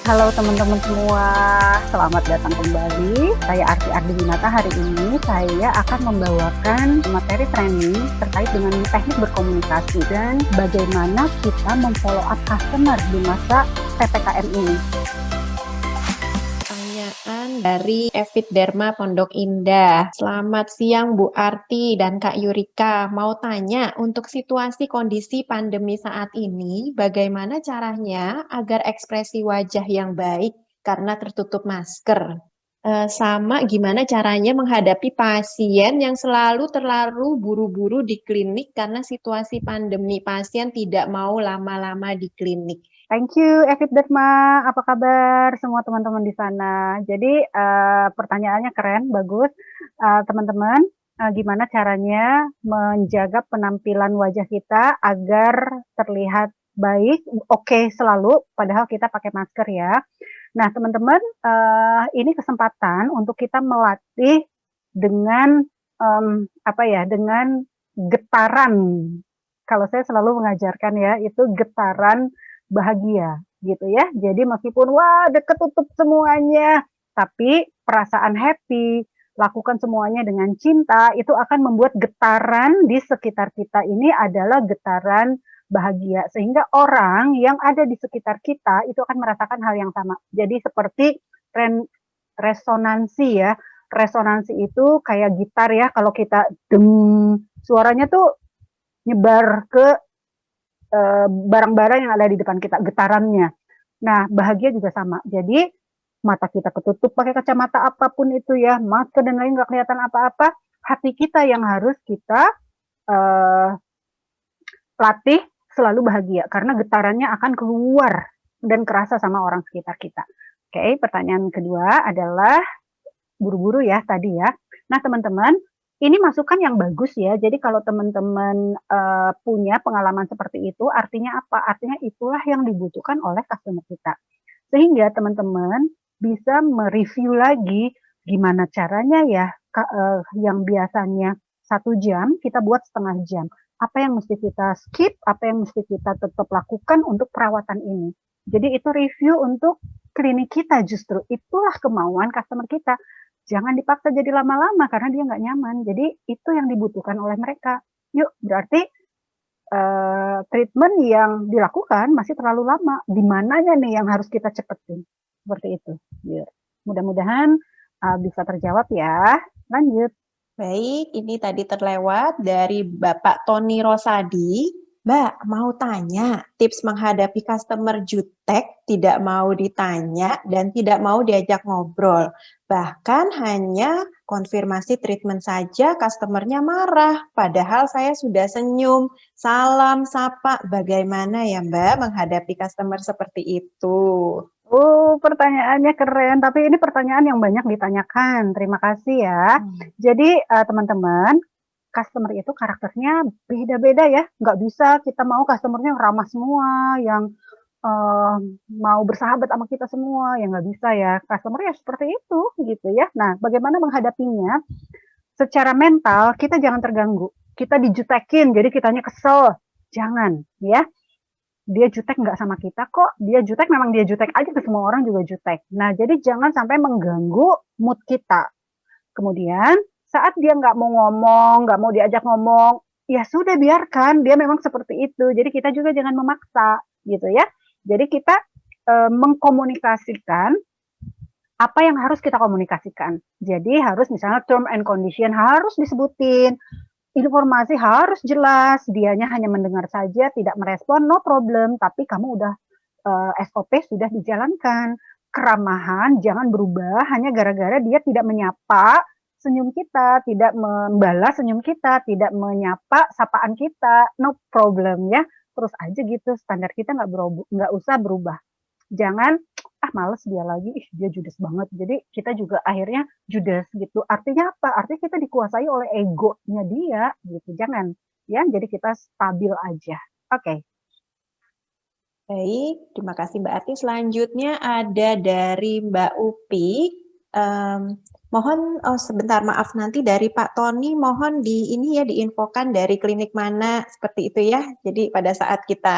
Halo teman-teman semua, selamat datang kembali. Saya Arti Ardinata. Hari ini saya akan membawakan materi training terkait dengan teknik berkomunikasi dan bagaimana kita memfollow up customer di masa PPKM ini. Pertanyaan dari Evit Dharma Pondok Indah. Selamat siang Bu Arti dan Kak Yurika. Mau tanya, untuk situasi kondisi pandemi saat ini, bagaimana caranya agar ekspresi wajah yang baik karena tertutup masker? Sama gimana caranya menghadapi pasien yang selalu terlalu buru-buru di klinik karena situasi pandemi, pasien tidak mau lama-lama di klinik. Thank you, Evit Dharma. Apa kabar semua teman-teman di sana? Jadi pertanyaannya keren, bagus. Teman-teman, gimana caranya menjaga penampilan wajah kita agar terlihat baik, oke selalu, padahal kita pakai masker ya. Nah, teman-teman, ini kesempatan untuk kita melatih dengan dengan getaran. Kalau saya selalu mengajarkan ya, itu getaran bahagia gitu ya. Jadi meskipun wah ketutup semuanya, tapi perasaan happy, lakukan semuanya dengan cinta, itu akan membuat getaran di sekitar kita ini adalah getaran bahagia. Sehingga orang yang ada di sekitar kita itu akan merasakan hal yang sama. Jadi seperti resonansi ya. Resonansi itu kayak gitar ya, kalau kita suaranya tuh nyebar ke barang-barang yang ada di depan kita, getarannya. Nah, bahagia juga sama. Jadi, mata kita ketutup pakai kacamata apapun itu ya, masker dan lain nggak kelihatan apa-apa, hati kita yang harus kita latih selalu bahagia, karena getarannya akan keluar dan kerasa sama orang sekitar kita. Oke, pertanyaan kedua adalah buru-buru ya tadi ya. Nah, teman-teman, ini masukan yang bagus ya. Jadi kalau teman-teman punya pengalaman seperti itu, artinya apa? Artinya itulah yang dibutuhkan oleh customer kita. Sehingga teman-teman bisa mereview lagi gimana caranya ya, yang biasanya 1 jam, kita buat setengah jam. Apa yang mesti kita skip, apa yang mesti kita tetap lakukan untuk perawatan ini. Jadi itu review untuk klinik kita justru. Itulah kemauan customer kita. Jangan dipaksa jadi lama-lama karena dia nggak nyaman. Jadi itu yang dibutuhkan oleh mereka. Yuk, berarti treatment yang dilakukan masih terlalu lama. Di mananya nih yang harus kita cepetin? Seperti itu. Ya. Mudah-mudahan bisa terjawab ya. Lanjut. Baik, ini tadi terlewat dari Bapak Tony Rosadi. Mbak, mau tanya, tips menghadapi customer jutek, tidak mau ditanya, dan tidak mau diajak ngobrol. Bahkan hanya konfirmasi treatment saja, customernya marah. Padahal saya sudah senyum, salam, sapa. Bagaimana ya Mbak menghadapi customer seperti itu? Pertanyaannya keren, tapi ini pertanyaan yang banyak ditanyakan. Terima kasih ya. Jadi teman-teman, customer itu karakternya beda-beda ya. Nggak bisa kita mau customernya ramah semua, yang mau bersahabat sama kita semua, ya nggak bisa ya. Customer ya seperti itu gitu ya. Nah, bagaimana menghadapinya? Secara mental kita jangan terganggu. Kita dijutekin, jadi kitanya kesel. Jangan ya. Dia jutek nggak sama kita kok, dia jutek memang dia jutek aja, ke semua orang juga jutek. Nah, jadi jangan sampai mengganggu mood kita. Kemudian, saat dia nggak mau ngomong, nggak mau diajak ngomong, ya sudah biarkan, dia memang seperti itu. Jadi kita juga jangan memaksa, gitu ya. Jadi kita mengkomunikasikan apa yang harus kita komunikasikan. Jadi harus misalnya term and condition harus disebutin, informasi harus jelas, dianya hanya mendengar saja, tidak merespon, no problem, tapi kamu udah SOP sudah dijalankan. Keramahan jangan berubah hanya gara-gara dia tidak menyapa senyum kita, tidak membalas senyum kita, tidak menyapa sapaan kita, no problem ya. Terus aja gitu, standar kita nggak usah berubah. Jangan males dia lagi, dia judes banget. Jadi kita juga akhirnya judes gitu. Artinya apa? Artinya kita dikuasai oleh egonya dia gitu. Jangan ya. Jadi kita stabil aja. Oke. Baik, terima kasih Mbak Arti. Selanjutnya ada dari Mbak Upi. Mohon sebentar, maaf, nanti dari Pak Tony mohon diinfokan dari klinik mana seperti itu ya. Jadi pada saat kita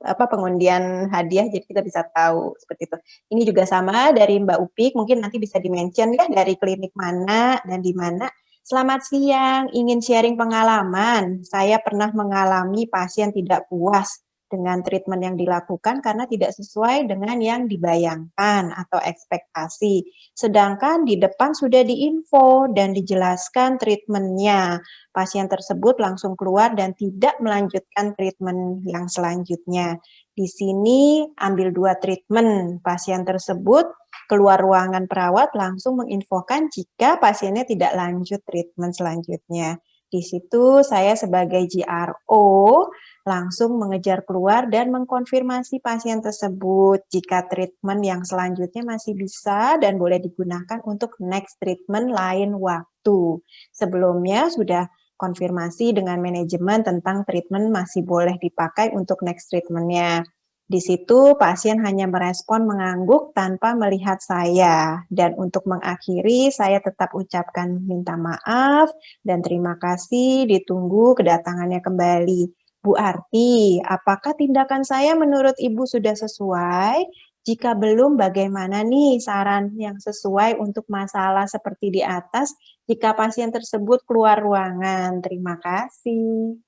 pengundian hadiah, jadi kita bisa tahu seperti itu. Ini juga sama dari Mbak Upik, mungkin nanti bisa di-mention ya dari klinik mana dan di mana. Selamat siang, ingin sharing pengalaman. Saya pernah mengalami pasien tidak puas dengan treatment yang dilakukan karena tidak sesuai dengan yang dibayangkan atau ekspektasi. Sedangkan di depan sudah diinfo dan dijelaskan treatmentnya. Pasien tersebut langsung keluar dan tidak melanjutkan treatment yang selanjutnya. Di sini ambil 2 treatment. Pasien tersebut keluar ruangan perawat langsung menginfokan jika pasiennya tidak lanjut treatment selanjutnya. Di situ saya sebagai GRO langsung mengejar keluar dan mengkonfirmasi pasien tersebut jika treatment yang selanjutnya masih bisa dan boleh digunakan untuk next treatment lain waktu. Sebelumnya sudah konfirmasi dengan manajemen tentang treatment masih boleh dipakai untuk next treatment-nya. Di situ pasien hanya merespon mengangguk tanpa melihat saya. Dan untuk mengakhiri, saya tetap ucapkan minta maaf dan terima kasih, ditunggu kedatangannya kembali. Bu Arti, apakah tindakan saya menurut Ibu sudah sesuai? Jika belum, bagaimana nih saran yang sesuai untuk masalah seperti di atas jika pasien tersebut keluar ruangan? Terima kasih.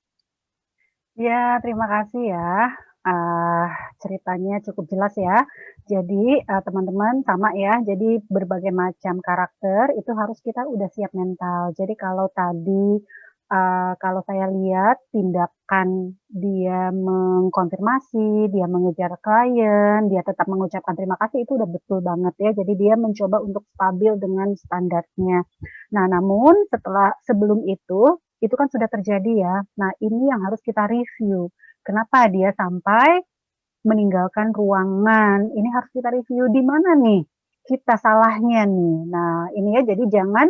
Ya, terima kasih ya. Uh, Ceritanya cukup jelas ya. Jadi teman-teman sama ya. Jadi berbagai macam karakter itu harus kita udah siap mental. Jadi kalau tadi kalau saya lihat tindakan dia mengkonfirmasi, dia mengejar klien, dia tetap mengucapkan terima kasih itu udah betul banget ya. Jadi dia mencoba untuk stabil dengan standarnya. Nah, namun sebelum itu kan sudah terjadi ya. Nah, ini yang harus kita review. Kenapa dia sampai meninggalkan ruangan? Ini harus kita review di mana nih kita salahnya nih. Nah, ini ya jadi jangan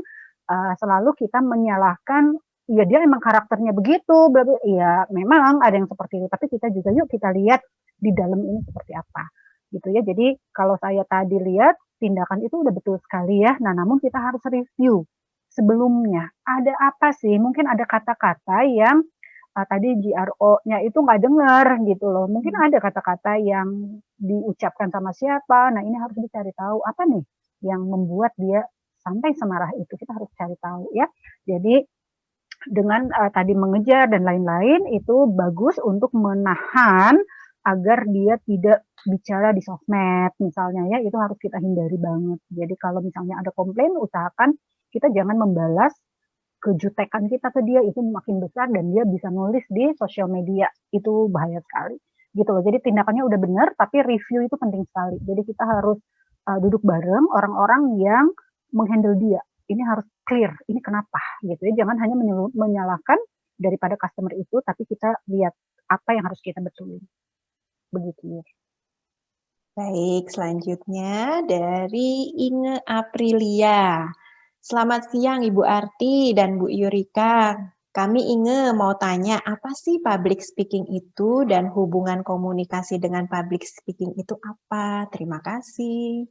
selalu kita menyalahkan ya dia emang karakternya begitu. Ya memang ada yang seperti itu, tapi kita juga yuk kita lihat di dalam ini seperti apa. Gitu ya. Jadi kalau saya tadi lihat tindakan itu udah betul sekali ya. Nah, namun kita harus review sebelumnya. Ada apa sih? Mungkin ada kata-kata yang tadi GRO-nya itu nggak dengar gitu loh. Mungkin ada kata-kata yang diucapkan sama siapa. Nah, ini harus dicari tahu apa nih yang membuat dia sampai semarah itu. Kita harus cari tahu ya. Jadi dengan tadi mengejar dan lain-lain itu bagus untuk menahan agar dia tidak bicara di sosmed misalnya ya, itu harus kita hindari banget. Jadi kalau misalnya ada komplain, usahakan kita jangan membalas kejutekan kita ke dia itu makin besar dan dia bisa nulis di sosial media. Itu bahaya sekali. Gitu loh. Jadi tindakannya udah benar, tapi review itu penting sekali. Jadi kita harus duduk bareng orang-orang yang menghandle dia. Ini harus clear, ini kenapa gitu ya. Jangan hanya menyalahkan daripada customer itu, tapi kita lihat apa yang harus kita betulin. Begitu ya. Baik, selanjutnya dari Inge Aprilia. Selamat siang Ibu Arti dan Bu Yurika. Kami Inge mau tanya, apa sih public speaking itu dan hubungan komunikasi dengan public speaking itu apa? Terima kasih.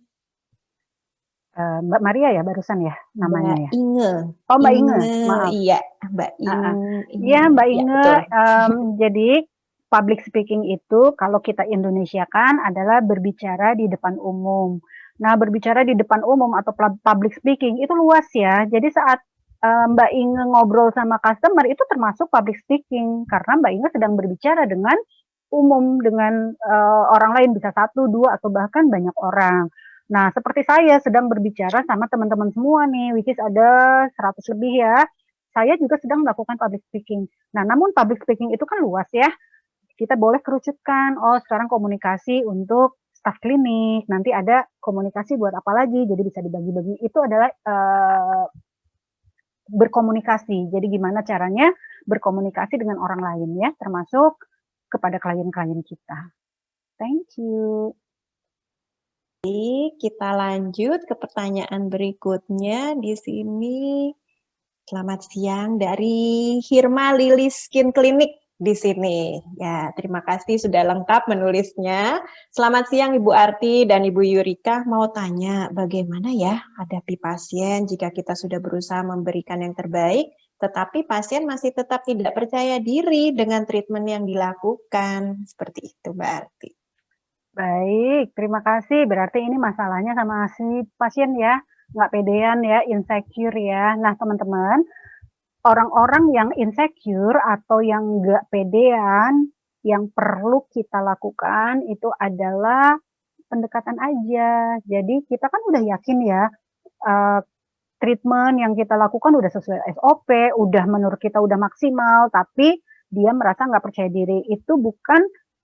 Mbak Maria ya barusan ya namanya Mbak ya? Inge. Oh, Mbak Inge, Inge, maaf. iya, Mbak Inge. Iya, Mbak Ya, Inge. betul. Jadi public speaking itu kalau kita Indonesiakan adalah berbicara di depan umum. Nah, berbicara di depan umum atau public speaking itu luas ya. Jadi saat Mbak Inge ngobrol sama customer itu termasuk public speaking karena Mbak Inge sedang berbicara dengan umum dengan orang lain bisa 1, 2 atau bahkan banyak orang. Nah, seperti saya sedang berbicara sama teman-teman semua nih, which is ada 100 lebih ya. Saya juga sedang melakukan public speaking. Nah, namun public speaking itu kan luas ya. Kita boleh kerucutkan, oh sekarang komunikasi untuk staf klinik, nanti ada komunikasi buat apa lagi, jadi bisa dibagi-bagi. Itu adalah berkomunikasi. Jadi gimana caranya berkomunikasi dengan orang lain ya, termasuk kepada klien-klien kita. Thank you. Kita lanjut ke pertanyaan berikutnya di sini. Selamat siang dari Hirma Lili Skin Clinic di sini. Ya, terima kasih sudah lengkap menulisnya. Selamat siang Ibu Arti dan Ibu Yurika. Mau tanya bagaimana ya hadapi pasien jika kita sudah berusaha memberikan yang terbaik, tetapi pasien masih tetap tidak percaya diri dengan treatment yang dilakukan. Seperti itu, Mbak Arti. Baik, terima kasih. Berarti ini masalahnya sama si pasien ya, nggak pedean ya, insecure ya. Nah, teman-teman, orang-orang yang insecure atau yang nggak pedean, yang perlu kita lakukan itu adalah pendekatan aja. Jadi kita kan udah yakin ya, uh, treatment yang kita lakukan udah sesuai SOP, udah menurut kita udah maksimal, tapi dia merasa nggak percaya diri. Itu bukan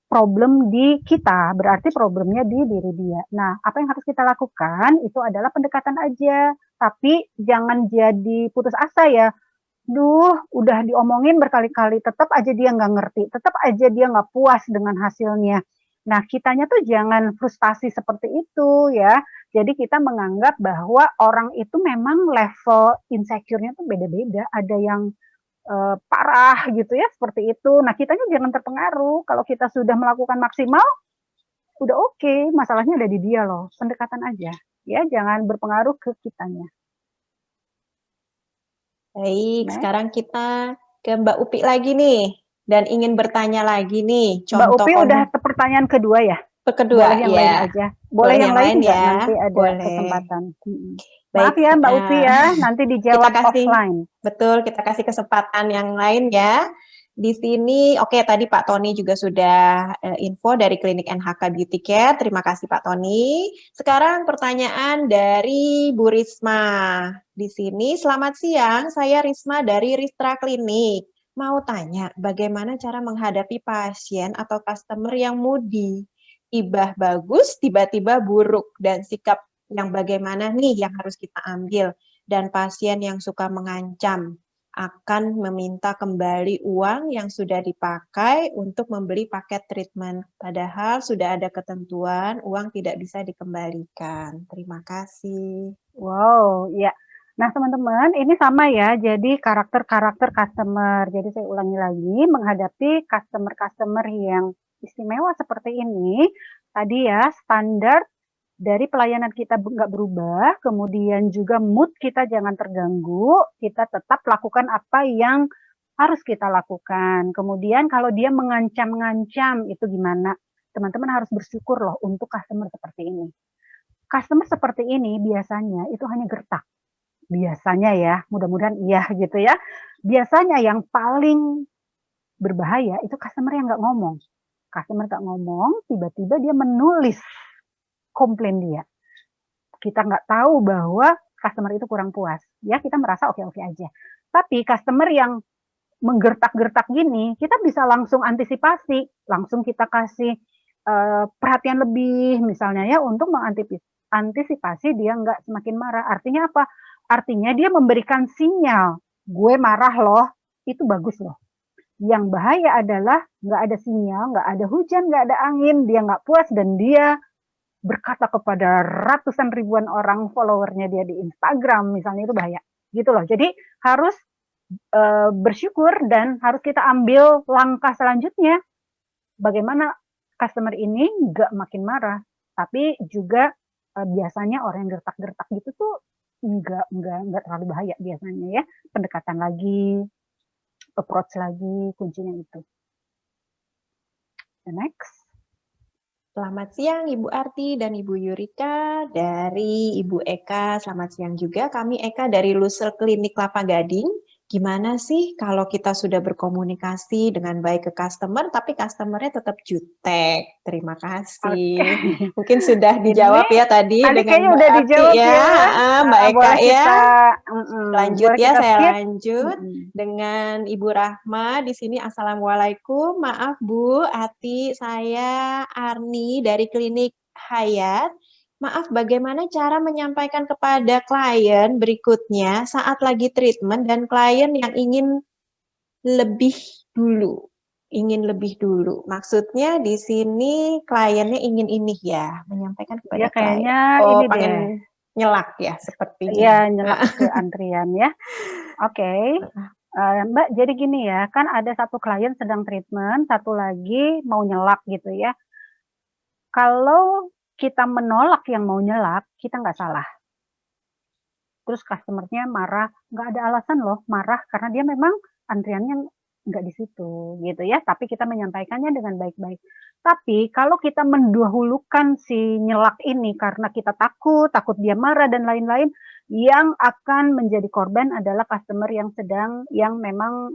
problem di kita, berarti problemnya di diri dia. Nah, apa yang harus kita lakukan itu adalah pendekatan aja, tapi jangan jadi putus asa ya. Duh, udah diomongin berkali-kali, tetap aja dia nggak ngerti, tetap aja dia nggak puas dengan hasilnya. Nah, kitanya tuh jangan frustasi seperti itu ya. Jadi kita menganggap bahwa orang itu memang level insecure-nya tuh beda-beda. Ada yang parah gitu ya, seperti itu. Nah, kitanya jangan terpengaruh. Kalau kita sudah melakukan maksimal, udah oke. Masalahnya ada di dia loh. Pendekatan aja. Ya, jangan berpengaruh ke kitanya. Baik, Next. sekarang kita ke Mbak Upi lagi nih, dan ingin bertanya lagi nih. Mbak Upi udah pertanyaan kedua ya? Kedua, boleh yang ya. lain aja. Boleh yang lain nggak? ya. Nanti ada Boleh. kesempatan. Baik, Maaf ya Mbak Upi ya, nanti dijawab kita kasih, offline. Betul, kita kasih kesempatan yang lain ya. Di sini, oke, tadi Pak Tony juga sudah info dari Klinik NHK Beauty Care. Terima kasih Pak Tony. Sekarang pertanyaan dari Bu Risma. Di sini, selamat siang, saya Risma dari Ristra Klinik. Mau tanya, bagaimana cara menghadapi pasien atau customer yang moody? Tiba bagus, tiba-tiba buruk, dan sikap yang bagaimana nih yang harus kita ambil? Dan pasien yang suka mengancam akan meminta kembali uang yang sudah dipakai untuk membeli paket treatment. Padahal sudah ada ketentuan uang tidak bisa dikembalikan. Terima kasih. Wow, ya. Nah teman-teman, ini sama ya, jadi karakter-karakter customer. Jadi saya ulangi lagi, menghadapi customer-customer yang istimewa seperti ini, tadi ya standar dari pelayanan kita nggak berubah, kemudian juga mood kita jangan terganggu, kita tetap lakukan apa yang harus kita lakukan. Kemudian kalau dia mengancam-ngancam, itu gimana? Teman-teman harus bersyukur loh untuk customer seperti ini. Customer seperti ini biasanya itu hanya gertak. Biasanya ya, mudah-mudahan iya gitu ya. Biasanya yang paling berbahaya itu customer yang nggak ngomong. Customer nggak ngomong, tiba-tiba dia menulis komplain dia. Kita nggak tahu bahwa customer itu kurang puas. Ya, kita merasa oke-oke aja. Tapi customer yang menggertak-gertak gini, kita bisa langsung antisipasi, langsung kita kasih perhatian lebih misalnya ya untuk mengantisipasi dia nggak semakin marah. Artinya apa? Artinya dia memberikan sinyal, gue marah loh, itu bagus loh. Yang bahaya adalah nggak ada sinyal, nggak ada hujan, nggak ada angin, dia nggak puas dan dia berkata kepada ratusan ribuan orang followernya dia di Instagram misalnya, itu bahaya gitu loh. Jadi harus bersyukur dan harus kita ambil langkah selanjutnya bagaimana customer ini nggak makin marah, tapi juga biasanya orang yang gertak-gertak gitu tuh nggak terlalu bahaya biasanya ya. Pendekatan lagi, approach lagi, kuncinya itu. The next. Selamat siang Ibu Arti dan Ibu Yurika dari Ibu Eka. Selamat siang juga. Kami Eka dari Lusel Klinik Kelapa Gading. Gimana sih kalau kita sudah berkomunikasi dengan baik ke customer, tapi customernya tetap jutek? Terima kasih. Okay. Mungkin sudah dijawab ya tadi dengan Mbak udah Arti dijawab ya. Mbak Eka ya. Lanjut ya, saya skip. lanjut dengan Ibu Rahma di sini. Assalamualaikum, maaf Bu Ati, saya Arni dari Klinik Hayat. Maaf, bagaimana cara menyampaikan kepada klien berikutnya saat lagi treatment dan klien yang ingin lebih dulu? Ingin lebih dulu. Maksudnya di sini kliennya ingin ini ya, menyampaikan kepada kayaknya klien. Oh, ini pengen deh. Nyelak ya, sepertinya. Iya, nyelak ke antrian ya. Oke. Mbak, jadi gini ya, kan ada satu klien sedang treatment, satu lagi mau nyelak gitu ya. Kalau kita menolak yang mau nyelak, kita nggak salah. terus customer-nya marah, nggak ada alasan loh marah karena dia memang antriannya nggak di situ gitu ya, tapi kita menyampaikannya dengan baik-baik. Tapi kalau kita mendahulukan si nyelak ini karena kita takut dia marah dan lain-lain, yang akan menjadi korban adalah customer yang memang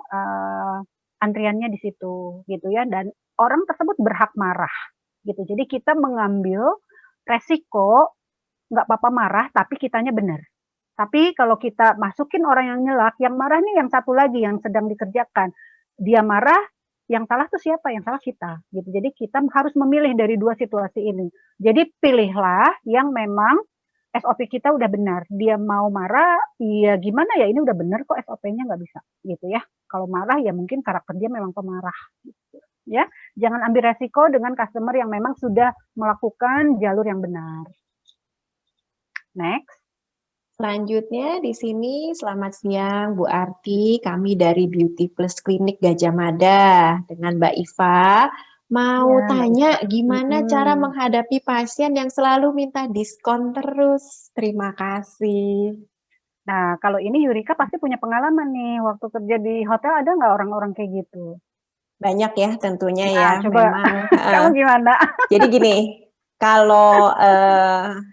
antriannya di situ gitu ya, dan orang tersebut berhak marah gitu. Jadi kita mengambil resiko nggak apa-apa marah tapi kitanya benar. Tapi kalau kita masukin orang yang nyelak, yang marah nih yang satu lagi yang sedang dikerjakan. Dia marah, yang salah tuh siapa? Yang salah kita. Gitu. Jadi kita harus memilih dari dua situasi ini. Jadi pilihlah yang memang SOP kita udah benar. Dia mau marah, ya gimana ya? Ini udah benar kok SOP-nya nggak bisa. Gitu ya. Kalau marah ya mungkin karakter dia memang pemarah. Gitu. Ya, jangan ambil resiko dengan customer yang memang sudah melakukan jalur yang benar. Next. Selanjutnya di sini, selamat siang Bu Arti, kami dari Beauty Plus Klinik Gajah Mada dengan Mbak Iva. Mau Ya, tanya gimana cara menghadapi pasien yang selalu minta diskon terus? Terima kasih. Nah, kalau ini Yurika pasti punya pengalaman nih, waktu kerja di hotel ada nggak orang-orang kayak gitu? Banyak ya tentunya Nah, ya, coba memang. kamu gimana? Jadi gini, kalau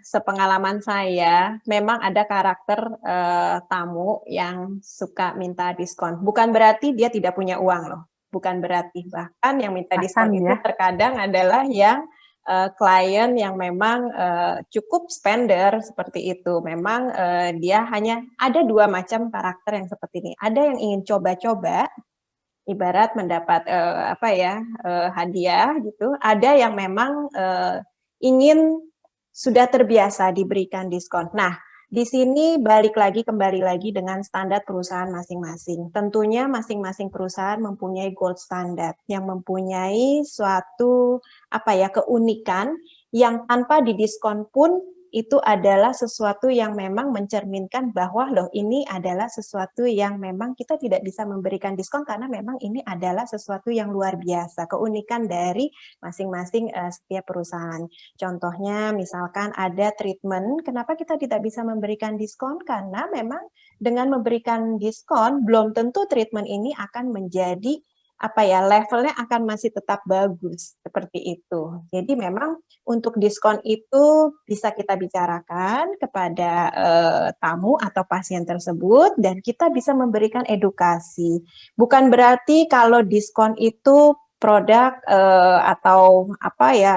sepengalaman saya, memang ada karakter tamu yang suka minta diskon. Bukan berarti dia tidak punya uang loh, bukan berarti. Bahkan yang minta diskon itu Ya. terkadang adalah yang klien yang memang cukup spender seperti itu. Memang dia hanya ada dua macam karakter yang seperti ini. Ada yang ingin coba-coba, ibarat mendapat hadiah gitu. Ada yang memang ingin sudah terbiasa diberikan diskon. Nah, di sini kembali lagi dengan standar perusahaan masing-masing. Tentunya masing-masing perusahaan mempunyai gold standard yang mempunyai suatu keunikan yang tanpa didiskon pun itu adalah sesuatu yang memang mencerminkan bahwa loh ini adalah sesuatu yang memang kita tidak bisa memberikan diskon karena memang ini adalah sesuatu yang luar biasa, keunikan dari masing-masing setiap perusahaan. Contohnya misalkan ada treatment, kenapa kita tidak bisa memberikan diskon? Karena memang dengan memberikan diskon belum tentu treatment ini akan menjadi levelnya akan masih tetap bagus seperti itu. Jadi memang untuk diskon itu bisa kita bicarakan kepada tamu atau pasien tersebut dan kita bisa memberikan edukasi. Bukan berarti kalau diskon itu produk atau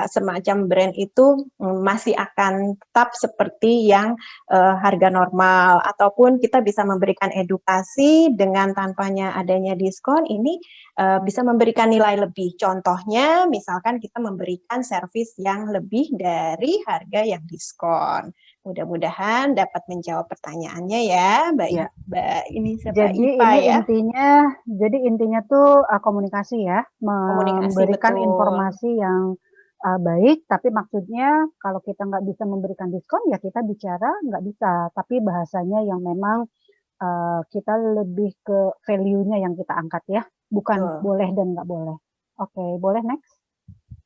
semacam brand itu masih akan tetap seperti yang harga normal, ataupun kita bisa memberikan edukasi dengan tanpanya adanya diskon ini bisa memberikan nilai lebih. Contohnya misalkan kita memberikan servis yang lebih dari harga yang diskon. Mudah-mudahan dapat menjawab pertanyaannya ya, Mbak Ya. Mbak ini siapa? Jadi Iva ini ya. intinya tuh komunikasi ya, Komunikasi, memberikan betul. informasi yang baik, tapi maksudnya kalau kita nggak bisa memberikan diskon ya kita bicara nggak bisa, tapi bahasanya yang memang kita lebih ke value-nya yang kita angkat ya, bukan Betul. boleh dan nggak boleh. Oke, boleh next.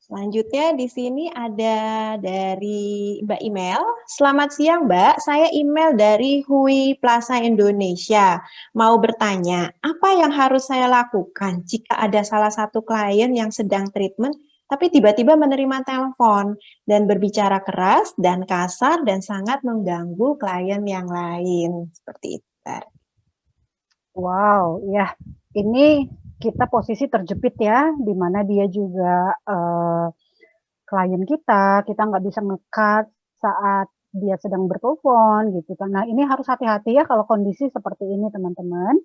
Selanjutnya di sini ada dari Mbak Email. Selamat siang Mbak, saya email dari Hui Plaza Indonesia. Mau bertanya, apa yang harus saya lakukan jika ada salah satu klien yang sedang treatment tapi tiba-tiba menerima telepon dan berbicara keras dan kasar dan sangat mengganggu klien yang lain? Seperti itu. Wow, ya ini kita posisi terjepit ya, di mana dia juga klien kita nggak bisa nge-cut saat dia sedang bertelepon gitu kan. Nah ini harus hati-hati ya kalau kondisi seperti ini teman-teman.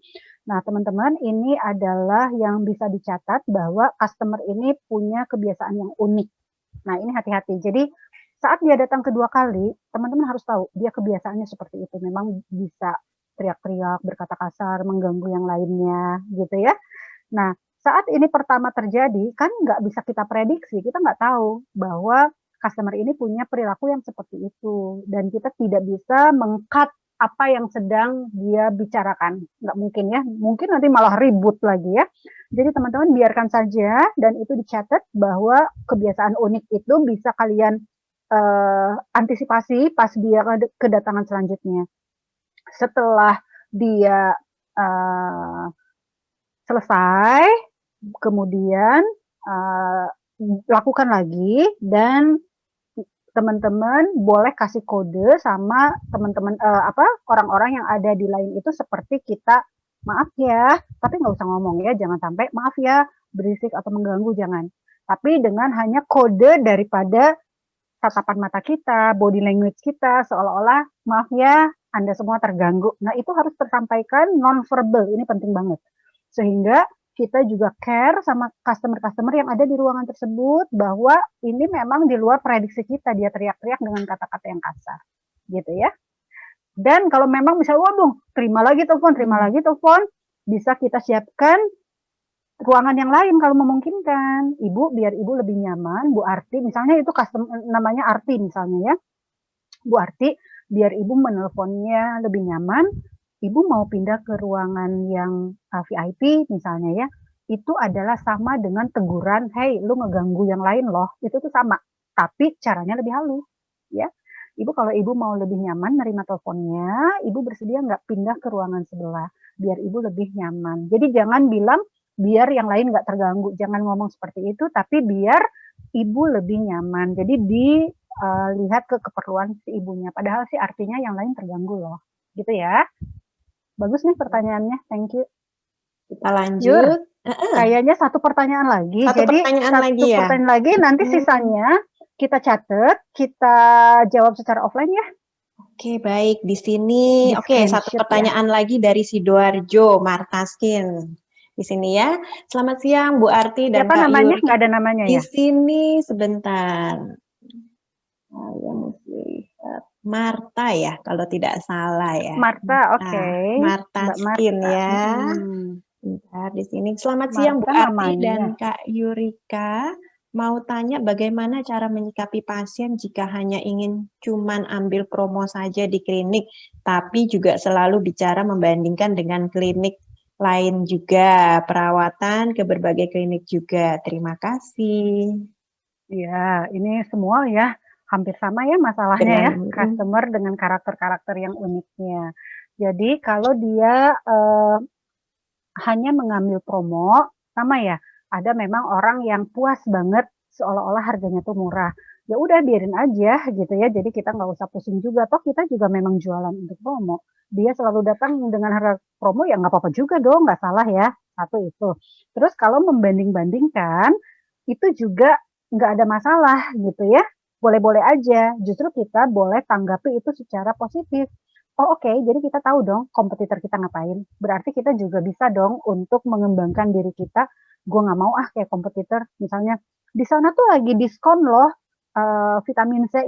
Nah teman-teman ini adalah yang bisa dicatat bahwa customer ini punya kebiasaan yang unik. Nah ini hati-hati. Jadi saat dia datang kedua kali, teman-teman harus tahu dia kebiasaannya seperti itu. Memang bisa teriak-teriak, berkata kasar, mengganggu yang lainnya gitu ya. Nah, saat ini pertama terjadi, kan nggak bisa kita prediksi, kita nggak tahu bahwa customer ini punya perilaku yang seperti itu. Dan kita tidak bisa meng-cut apa yang sedang dia bicarakan. Nggak mungkin ya, mungkin nanti malah ribut lagi ya. Jadi teman-teman biarkan saja, dan itu dicatat bahwa kebiasaan unik itu bisa kalian antisipasi pas dia kedatangan selanjutnya. Setelah dia uh, selesai, kemudian uh, lakukan lagi, dan teman-teman boleh kasih kode sama teman-teman orang-orang yang ada di lain itu, seperti kita, maaf ya, tapi nggak usah ngomong ya, jangan sampai maaf ya berisik atau mengganggu, jangan. Tapi dengan hanya kode daripada tatapan mata kita, body language kita, seolah-olah maaf ya Anda semua terganggu. Nah, itu harus tersampaikan non-verbal, ini penting banget. Sehingga kita juga care sama customer-customer yang ada di ruangan tersebut, bahwa ini memang di luar prediksi kita, dia teriak-teriak dengan kata-kata yang kasar. Gitu ya. Dan kalau memang misalnya, waduh, terima lagi telepon, bisa kita siapkan ruangan yang lain kalau memungkinkan. Ibu, biar ibu lebih nyaman, Bu Arti, misalnya itu namanya Arti misalnya ya. Bu Arti, biar ibu menelponnya lebih nyaman, ibu mau pindah ke ruangan yang VIP misalnya ya, itu adalah sama dengan teguran, hey, lu ngeganggu yang lain loh, itu tuh sama, tapi caranya lebih halus, ya. Ibu kalau ibu mau lebih nyaman nerima teleponnya, ibu bersedia nggak pindah ke ruangan sebelah, biar ibu lebih nyaman. Jadi jangan bilang biar yang lain nggak terganggu, jangan ngomong seperti itu, tapi biar ibu lebih nyaman. Jadi lihat ke keperluan si ibunya. Padahal sih artinya yang lain terganggu loh. Gitu ya. Bagus nih pertanyaannya. Thank you. Kita Yur, lanjut. kayaknya satu pertanyaan lagi. Satu Jadi pertanyaan satu lagi ya. pertanyaan lagi, nanti sisanya kita catat, kita jawab secara offline ya. Oke, baik. Di sini, Di oke, satu screenshot ya. pertanyaan lagi dari Sidoarjo, Martaskin. Di sini ya. Selamat siang, Bu Arti dan Siapa Kak namanya? Yuri. Nggak ada namanya Di ya? sini sebentar. Saya mesti lihat. Marta ya, kalau tidak salah ya. Marta, oke. Marta Mbak Skin Marta. ya. Bentar, di sini. Selamat siang Bu Marta Arti namanya. dan Kak Yurika. Mau tanya bagaimana cara menyikapi pasien jika hanya ingin cuman ambil promo saja di klinik, tapi juga selalu bicara membandingkan dengan klinik lain juga, perawatan ke berbagai klinik juga. Terima kasih. Ya, ini semua ya hampir sama ya masalahnya ya, customer dengan karakter-karakter yang uniknya. Jadi kalau dia hanya mengambil promo, sama ya, ada memang orang yang puas banget seolah-olah harganya tuh murah. Ya udah biarin aja gitu ya, jadi kita nggak usah pusing juga, toh kita juga memang jualan untuk promo. Dia selalu datang dengan harga promo, ya nggak apa-apa juga dong, nggak salah ya, satu itu. Terus kalau membanding-bandingkan, itu juga nggak ada masalah gitu ya, boleh-boleh aja, justru kita boleh tanggapi itu secara positif. Oh oke, jadi kita tahu dong kompetitor kita ngapain. Berarti kita juga bisa dong untuk mengembangkan diri kita. Gue nggak mau kayak kompetitor. Misalnya di sana tuh lagi diskon loh, vitamin C,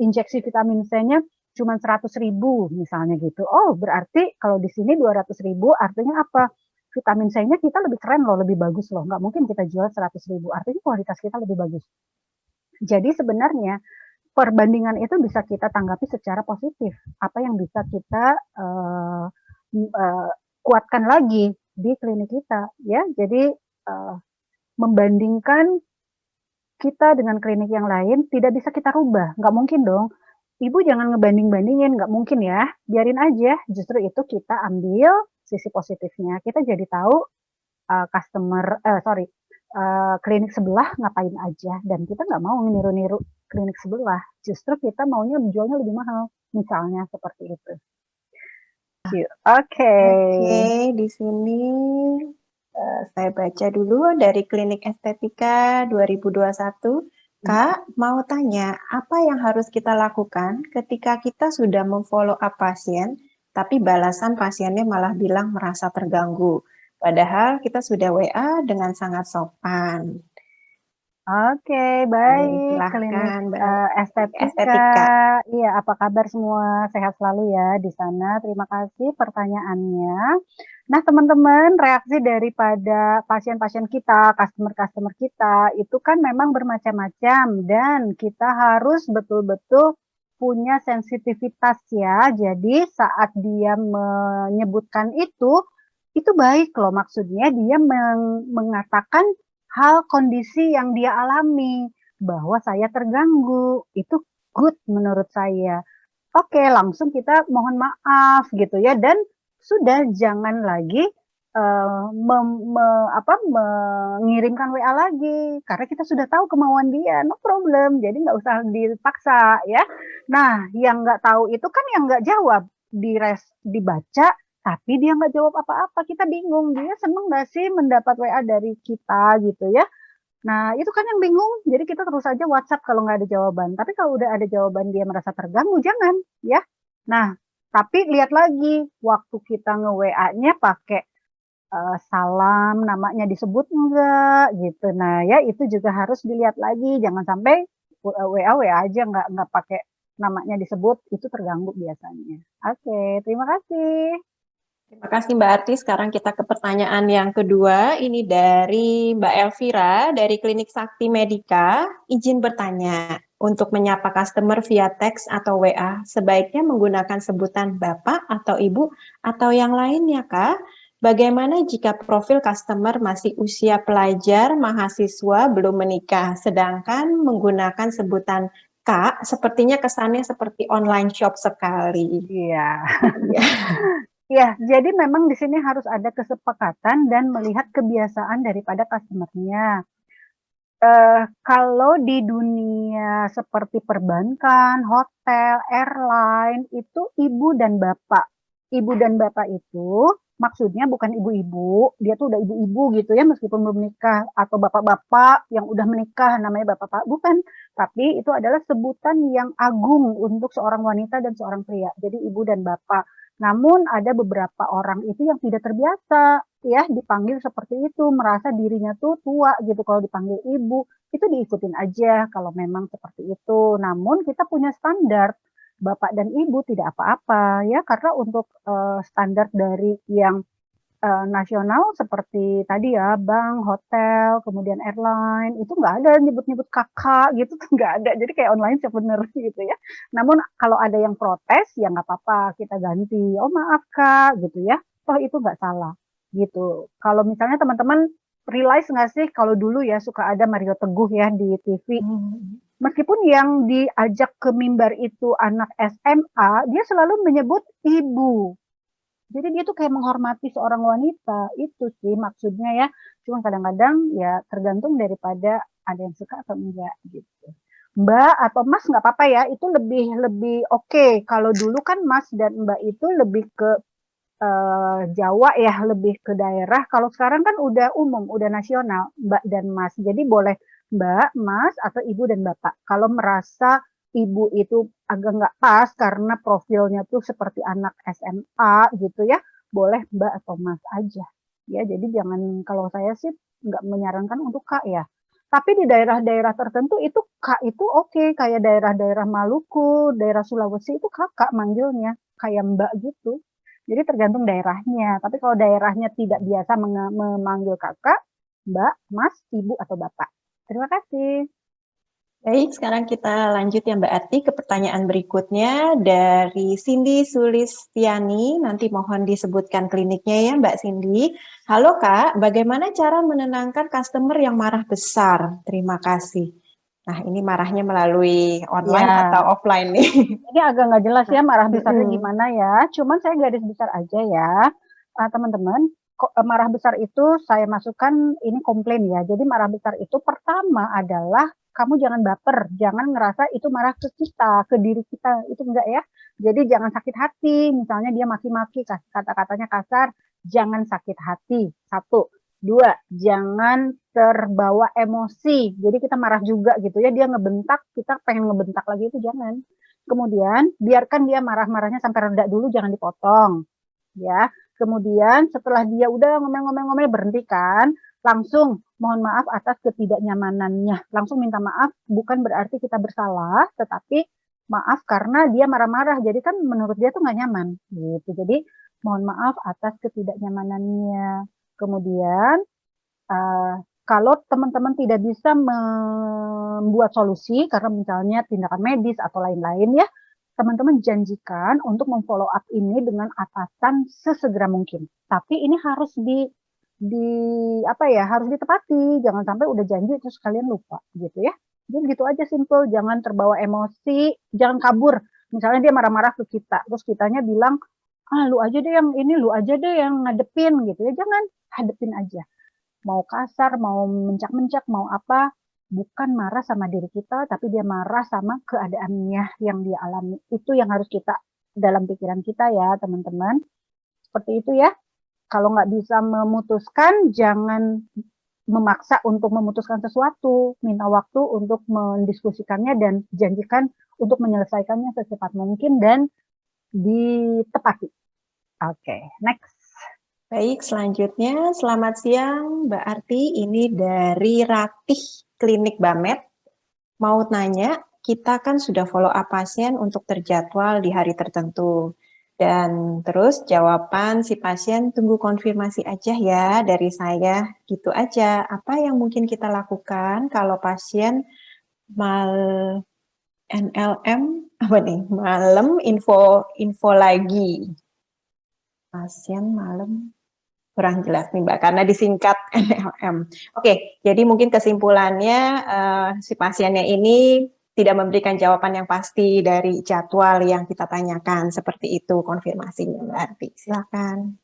injeksi vitamin C-nya cuma 100.000 misalnya gitu. Oh berarti kalau di sini 200.000 artinya apa? Vitamin C-nya kita lebih keren loh, lebih bagus loh. Nggak mungkin kita jual 100.000. Artinya kualitas kita lebih bagus. Jadi sebenarnya perbandingan itu bisa kita tanggapi secara positif. Apa yang bisa kita kuatkan lagi di klinik kita, ya. Jadi membandingkan kita dengan klinik yang lain tidak bisa kita rubah, nggak mungkin dong. Ibu jangan ngebanding-bandingin, nggak mungkin ya. Biarin aja. Justru itu kita ambil sisi positifnya. Kita jadi tahu klinik sebelah ngapain aja, dan kita nggak mau niru-niru klinik sebelah, justru kita maunya jualnya lebih mahal, misalnya seperti itu. Oke, di sini saya baca dulu dari Klinik Estetika 2021. Kak, mau tanya, apa yang harus kita lakukan ketika kita sudah memfollow up pasien, tapi balasan pasiennya malah bilang merasa terganggu, padahal kita sudah WA dengan sangat sopan. Oke, baik. Silahkan, Klinik Estetika. Estetika. Iya, apa kabar semua? Sehat selalu ya di sana. Terima kasih pertanyaannya. Nah, teman-teman, reaksi daripada pasien-pasien kita, customer-customer kita, itu kan memang bermacam-macam, dan kita harus betul-betul punya sensitivitas ya. Jadi saat dia menyebutkan itu baik loh, maksudnya dia mengatakan hal kondisi yang dia alami, bahwa saya terganggu, itu good menurut saya. oke, langsung kita mohon maaf gitu ya, dan sudah jangan lagi mengirimkan WA lagi karena kita sudah tahu kemauan dia, no problem. Jadi nggak usah dipaksa ya. Nah, yang nggak tahu itu kan yang nggak jawab, dibaca tapi dia nggak jawab apa-apa. Kita bingung, dia seneng nggak sih mendapat WA dari kita gitu ya. Nah, itu kan yang bingung. Jadi kita terus aja WhatsApp kalau nggak ada jawaban. Tapi kalau udah ada jawaban dia merasa terganggu, jangan ya. Nah, tapi lihat lagi waktu kita nge-WA-nya pakai salam, namanya disebut enggak gitu. Nah, ya itu juga harus dilihat lagi. Jangan sampai WA aja nggak pakai namanya disebut, itu terganggu biasanya. Oke, terima kasih. Terima kasih Mbak Arti. Sekarang kita ke pertanyaan yang kedua. Ini dari Mbak Elvira dari Klinik Sakti Medika. Izin bertanya, untuk menyapa customer via teks atau WA, sebaiknya menggunakan sebutan Bapak atau Ibu atau yang lainnya, Kak? Bagaimana jika profil customer masih usia pelajar, mahasiswa, belum menikah, sedangkan menggunakan sebutan Kak, sepertinya kesannya seperti online shop sekali. Iya. Ya. Ya, jadi memang di sini harus ada kesepakatan dan melihat kebiasaan daripada customer-nya. Kalau di dunia seperti perbankan, hotel, airline, itu ibu dan bapak. Ibu dan bapak itu maksudnya bukan ibu-ibu, dia tuh udah ibu-ibu gitu ya, meskipun belum menikah, atau bapak-bapak yang udah menikah namanya bapak-bapak, bukan. Tapi itu adalah sebutan yang agung untuk seorang wanita dan seorang pria. Jadi ibu dan bapak. Namun ada beberapa orang itu yang tidak terbiasa ya dipanggil seperti itu, merasa dirinya tuh tua gitu kalau dipanggil ibu. Itu diikutin aja kalau memang seperti itu. Namun kita punya standar bapak dan ibu tidak apa-apa ya, karena untuk standar dari yang nasional seperti tadi ya bank, hotel, kemudian airline itu nggak ada nyebut-nyebut kakak gitu tuh nggak ada. Jadi kayak online sebenarnya gitu ya. Namun kalau ada yang protes ya nggak apa-apa, kita ganti. Oh maaf kak gitu ya. Toh itu nggak salah gitu. Kalau misalnya teman-teman realize nggak sih kalau dulu ya suka ada Mario Teguh ya di TV. Meskipun yang diajak ke mimbar itu anak SMA, dia selalu menyebut ibu. Jadi dia tuh kayak menghormati seorang wanita, itu sih maksudnya ya. Cuma kadang-kadang ya tergantung daripada ada yang suka atau enggak gitu. Mbak atau Mas nggak apa-apa ya, itu lebih lebih oke. Kalau dulu kan Mas dan Mbak itu lebih ke Jawa ya, lebih ke daerah. Kalau sekarang kan udah umum, udah nasional, Mbak dan Mas. Jadi boleh Mbak, Mas, atau Ibu dan Bapak. Kalau merasa Ibu itu agak nggak pas karena profilnya tuh seperti anak SMA gitu ya, boleh Mbak atau Mas aja. Ya, jadi jangan, kalau saya sih nggak menyarankan untuk Kak ya. Tapi di daerah-daerah tertentu itu Kak itu oke, kayak daerah-daerah Maluku, daerah Sulawesi itu Kakak manggilnya, kayak Mbak gitu. Jadi tergantung daerahnya. Tapi kalau daerahnya tidak biasa memanggil kakak, mbak, mas, ibu, atau bapak. Terima kasih. Baik, sekarang kita lanjut ya Mbak Ati ke pertanyaan berikutnya dari Cindy Sulistiani. Nanti mohon disebutkan kliniknya ya Mbak Cindy. Halo Kak, bagaimana cara menenangkan customer yang marah besar? Terima kasih. Nah, ini marahnya melalui online Ya, atau offline nih? ini agak nggak jelas ya marah besarnya Mm-mm. gimana ya. Cuman saya garis besar aja ya, teman-teman. Marah besar itu saya masukkan ini komplain ya. Jadi marah besar itu pertama adalah kamu jangan baper, jangan ngerasa itu marah ke kita, ke diri kita, itu enggak ya. Jadi jangan sakit hati, misalnya dia maki-maki, kata-katanya kasar, jangan sakit hati. Satu. Dua, jangan terbawa emosi. Jadi kita marah juga gitu ya, dia ngebentak, kita pengen ngebentak lagi itu jangan. Kemudian biarkan dia marah-marahnya sampai reda dulu, jangan dipotong. Ya, kemudian setelah dia udah ngomel-ngomel berhentikan, langsung mohon maaf atas ketidaknyamanannya. Langsung minta maaf, bukan berarti kita bersalah, tetapi maaf karena dia marah-marah. Jadi kan menurut dia tuh nggak nyaman gitu. Jadi mohon maaf atas ketidaknyamanannya. Kemudian uh, kalau teman-teman tidak bisa membuat solusi karena misalnya tindakan medis atau lain-lain ya, teman-teman janjikan untuk memfollow up ini dengan atasan sesegera mungkin. Tapi ini harus di apa ya, harus ditepati. Jangan sampai udah janji terus kalian lupa gitu ya. Jadi gitu aja simple, jangan terbawa emosi, jangan kabur. Misalnya dia marah-marah ke kita, terus kitanya bilang, ah lu aja deh yang ini, lu aja deh yang ngadepin gitu ya. Jangan, hadepin aja. Mau kasar, mau mencak-mencak, mau apa, bukan marah sama diri kita, tapi dia marah sama keadaannya yang dia alami. Itu yang harus kita dalam pikiran kita ya teman-teman. Seperti itu ya. Kalau nggak bisa memutuskan, jangan memaksa untuk memutuskan sesuatu. Minta waktu untuk mendiskusikannya dan janjikan untuk menyelesaikannya secepat mungkin dan ditepati. Oke, next. Baik, selanjutnya selamat siang Mbak Arti, ini dari Ratih Klinik Bamet. Mau tanya, kita kan sudah follow up pasien untuk terjadwal di hari tertentu. Dan terus jawaban si pasien tunggu konfirmasi aja ya dari saya, gitu aja. Apa yang mungkin kita lakukan kalau pasien mal NLM apa nih? Malam info lagi. Pasien malam kurang jelas nih Mbak, karena disingkat NLM. Oke, jadi mungkin kesimpulannya si pasiennya ini tidak memberikan jawaban yang pasti dari jadwal yang kita tanyakan. Seperti itu konfirmasinya Mbak Arti. Silakan.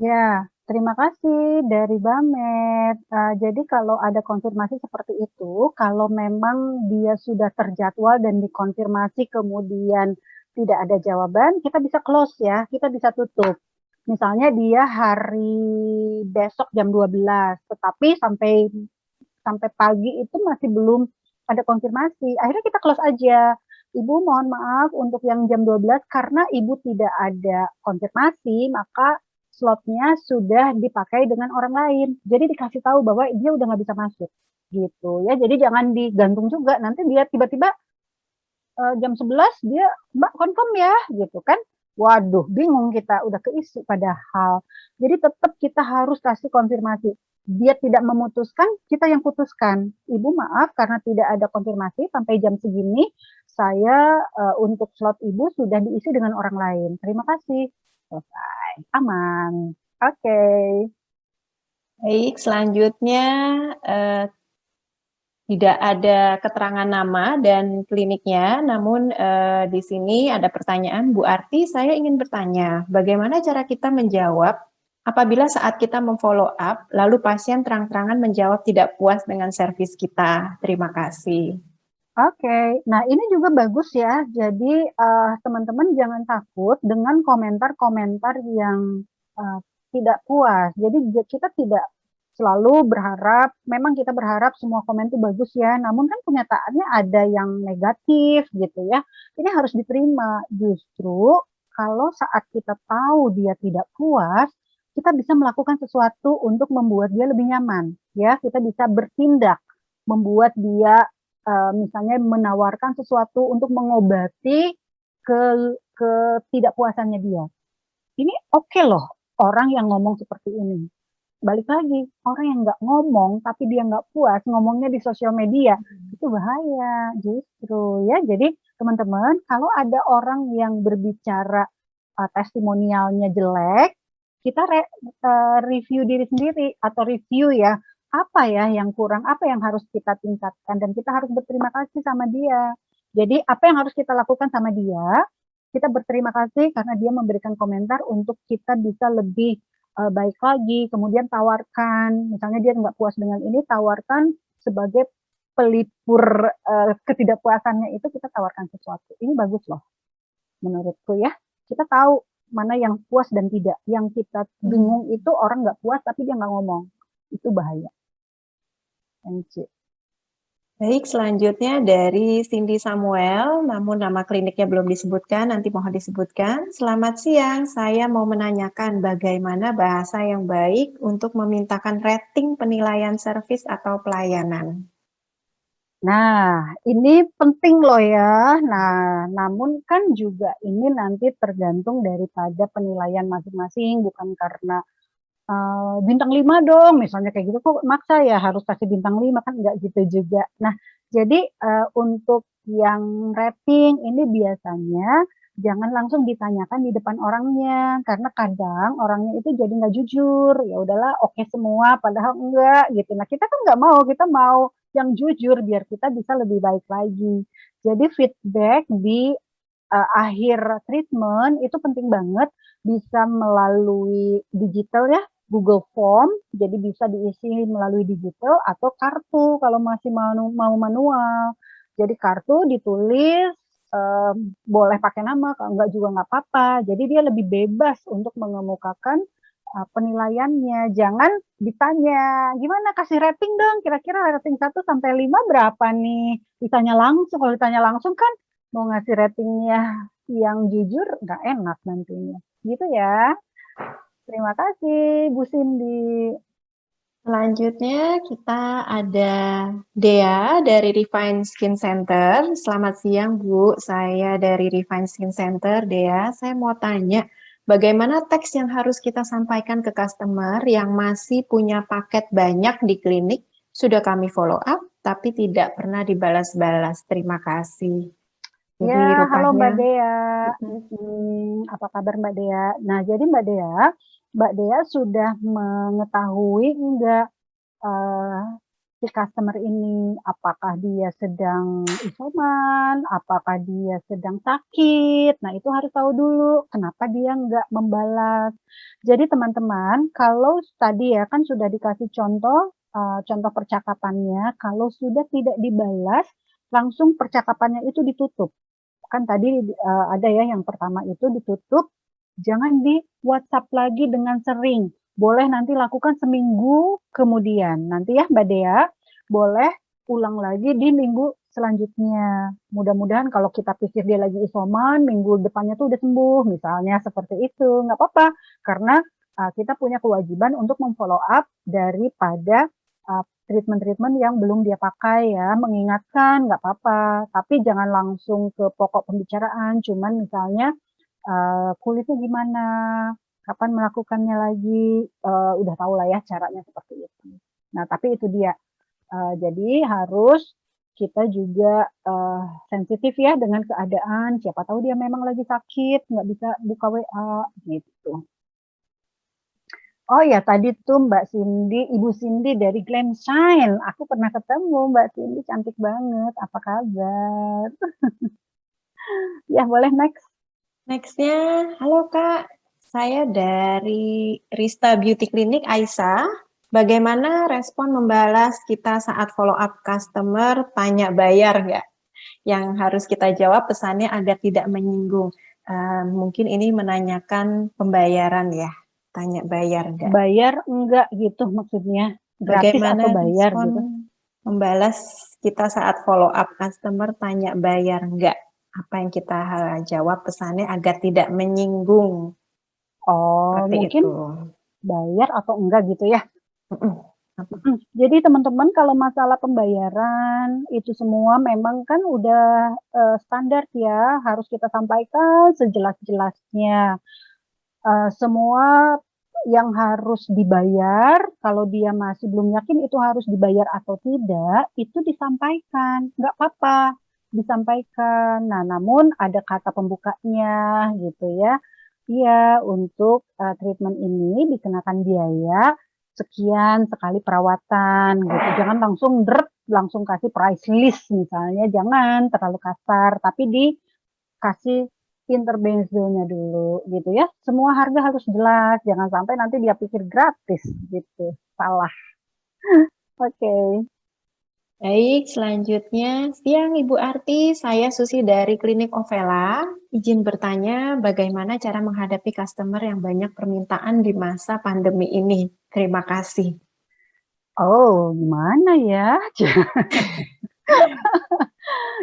Ya, terima kasih dari Bamet. Jadi kalau ada konfirmasi seperti itu, kalau memang dia sudah terjadwal dan dikonfirmasi kemudian tidak ada jawaban, kita bisa close ya, kita bisa tutup. Misalnya dia hari besok jam 12, tetapi sampai sampai pagi itu masih belum ada konfirmasi. Akhirnya kita close aja. Ibu mohon maaf untuk yang jam 12 karena ibu tidak ada konfirmasi, maka slotnya sudah dipakai dengan orang lain. Jadi dikasih tahu bahwa dia udah nggak bisa masuk gitu ya. Jadi jangan digantung juga. Nanti dia tiba-tiba jam 11 dia Mbak confirm ya gitu kan. Waduh, bingung kita udah keisi padahal. Jadi tetap kita harus kasih konfirmasi. Dia tidak memutuskan, kita yang putuskan. Ibu maaf karena tidak ada konfirmasi sampai jam segini, saya untuk slot ibu sudah diisi dengan orang lain. Terima kasih. Selesai. Aman. Oke. Okay. Baik, selanjutnya tidak ada keterangan nama dan kliniknya, namun di sini ada pertanyaan, Bu Arti, saya ingin bertanya, bagaimana cara kita menjawab apabila saat kita memfollow up, lalu pasien terang-terangan menjawab tidak puas dengan servis kita? Terima kasih. Oke, nah ini juga bagus ya. Jadi teman-teman jangan takut dengan komentar-komentar yang tidak puas. Jadi kita tidak selalu berharap, memang kita berharap semua komen itu bagus ya. Namun kan kenyataannya ada yang negatif gitu ya. Ini harus diterima. Justru kalau saat kita tahu dia tidak puas, kita bisa melakukan sesuatu untuk membuat dia lebih nyaman. Ya, kita bisa bertindak, membuat dia misalnya menawarkan sesuatu untuk mengobati ketidakpuasannya dia. Ini oke loh orang yang ngomong seperti ini. Balik lagi, orang yang nggak ngomong tapi dia nggak puas ngomongnya di sosial media, itu bahaya justru ya. Jadi teman-teman, kalau ada orang yang berbicara testimonialnya jelek, kita review diri sendiri atau review ya, apa ya yang kurang, apa yang harus kita tingkatkan, dan kita harus berterima kasih sama dia. Jadi apa yang harus kita lakukan sama dia, kita berterima kasih karena dia memberikan komentar untuk kita bisa lebih baik lagi. Kemudian tawarkan, misalnya dia nggak puas dengan ini, tawarkan sebagai pelipur ketidakpuasannya itu, kita tawarkan sesuatu. Ini bagus loh menurutku ya. Kita tahu mana yang puas dan tidak. Yang kita bingung itu orang nggak puas tapi dia nggak ngomong. Itu bahaya. Thank you. Baik, selanjutnya dari Cindy Samuel, namun nama kliniknya belum disebutkan, nanti mohon disebutkan. Selamat siang, saya mau menanyakan bagaimana bahasa yang baik untuk memintakan rating penilaian servis atau pelayanan. Nah, ini penting loh ya. Nah, namun kan juga ini nanti tergantung daripada penilaian masing-masing, bukan karena bintang 5 dong, misalnya kayak gitu, kok maksa ya harus kasih bintang 5, kan nggak gitu juga. Nah, jadi untuk yang rating ini biasanya jangan langsung ditanyakan di depan orangnya, karena kadang orangnya itu jadi nggak jujur, ya udahlah oke semua, padahal enggak gitu. Nah, kita kan nggak mau, kita mau yang jujur biar kita bisa lebih baik lagi. Jadi feedback di akhir treatment itu penting banget bisa melalui digital ya, Google Form, jadi bisa diisi melalui digital atau kartu kalau masih mau manual. Jadi kartu ditulis, boleh pakai nama, kalau enggak juga nggak apa-apa. Jadi dia lebih bebas untuk mengemukakan penilaiannya. Jangan ditanya, gimana kasih rating dong, kira-kira rating 1 sampai 5 berapa nih? Ditanya langsung, kalau ditanya langsung kan mau ngasih ratingnya yang jujur nggak enak nantinya. Gitu ya. Terima kasih Bu Cindy. Selanjutnya kita ada Dea dari Refine Skin Center. Selamat siang Bu, saya dari Refine Skin Center. Dea, saya mau tanya, bagaimana teks yang harus kita sampaikan ke customer yang masih punya paket banyak di klinik? Sudah kami follow up, tapi tidak pernah dibalas-balas. Terima kasih. Jadi Ya, halo Mbak rupanya, Dea. Apa kabar Mbak Dea? Nah, jadi Mbak Dea sudah mengetahui enggak si customer ini apakah dia sedang isoman, apakah dia sedang sakit. Nah, itu harus tahu dulu kenapa dia nggak membalas. Jadi teman-teman, kalau tadi ya kan sudah dikasih contoh percakapannya, kalau sudah tidak dibalas, langsung percakapannya itu ditutup. Kan tadi ada ya yang pertama itu ditutup, jangan di WhatsApp lagi dengan sering. Boleh nanti lakukan seminggu kemudian. Nanti ya Mbak Dea, boleh ulang lagi di minggu selanjutnya. Mudah-mudahan kalau kita pikir dia lagi isoman, minggu depannya tuh udah sembuh, misalnya seperti itu. Nggak apa-apa, karena kita punya kewajiban untuk memfollow up daripada treatment-treatment yang belum dia pakai ya, mengingatkan nggak apa-apa, tapi jangan langsung ke pokok pembicaraan, cuman misalnya kulitnya gimana, kapan melakukannya lagi, udah tahu lah ya caranya seperti itu. Nah, tapi itu dia, jadi harus kita juga sensitif ya dengan keadaan, siapa tahu dia memang lagi sakit, nggak bisa buka WA, gitu. Oh ya, tadi tuh Ibu Cindy dari Glen Shine. Aku pernah ketemu Mbak Cindy, cantik banget. Apa kabar? Ya, boleh next. Nextnya, halo Kak, saya dari Rista Beauty Clinic, Aisyah. Bagaimana respon membalas kita saat follow up customer tanya bayar nggak? Yang harus kita jawab pesannya agar tidak menyinggung. Mungkin ini menanyakan pembayaran ya, tanya bayar nggak? Bayar enggak gitu maksudnya? Gratis atau Bagaimana bayar respon gitu? membalas kita saat follow up customer tanya bayar nggak? Apa yang kita jawab pesannya agar tidak menyinggung. Oh, Seperti mungkin itu. bayar atau enggak gitu ya? Apa? Jadi teman-teman kalau masalah pembayaran itu semua memang kan udah standar ya, harus kita sampaikan sejelas-jelasnya. Semua yang harus dibayar, kalau dia masih belum yakin itu harus dibayar atau tidak, itu disampaikan, nggak apa-apa, disampaikan. Nah, namun ada kata pembukanya gitu ya. Iya, untuk treatment ini dikenakan biaya sekian sekali perawatan gitu. Jangan langsung kasih price list misalnya, jangan terlalu kasar, tapi dikasih intermezzonya dulu gitu ya. Semua harga harus jelas, jangan sampai nanti dia pikir gratis gitu. Salah. Oke. Okay. Baik, selanjutnya, siang Ibu Arti, saya Susi dari Klinik Ovela. Izin bertanya, bagaimana cara menghadapi customer yang banyak permintaan di masa pandemi ini? Terima kasih. Oh, gimana ya?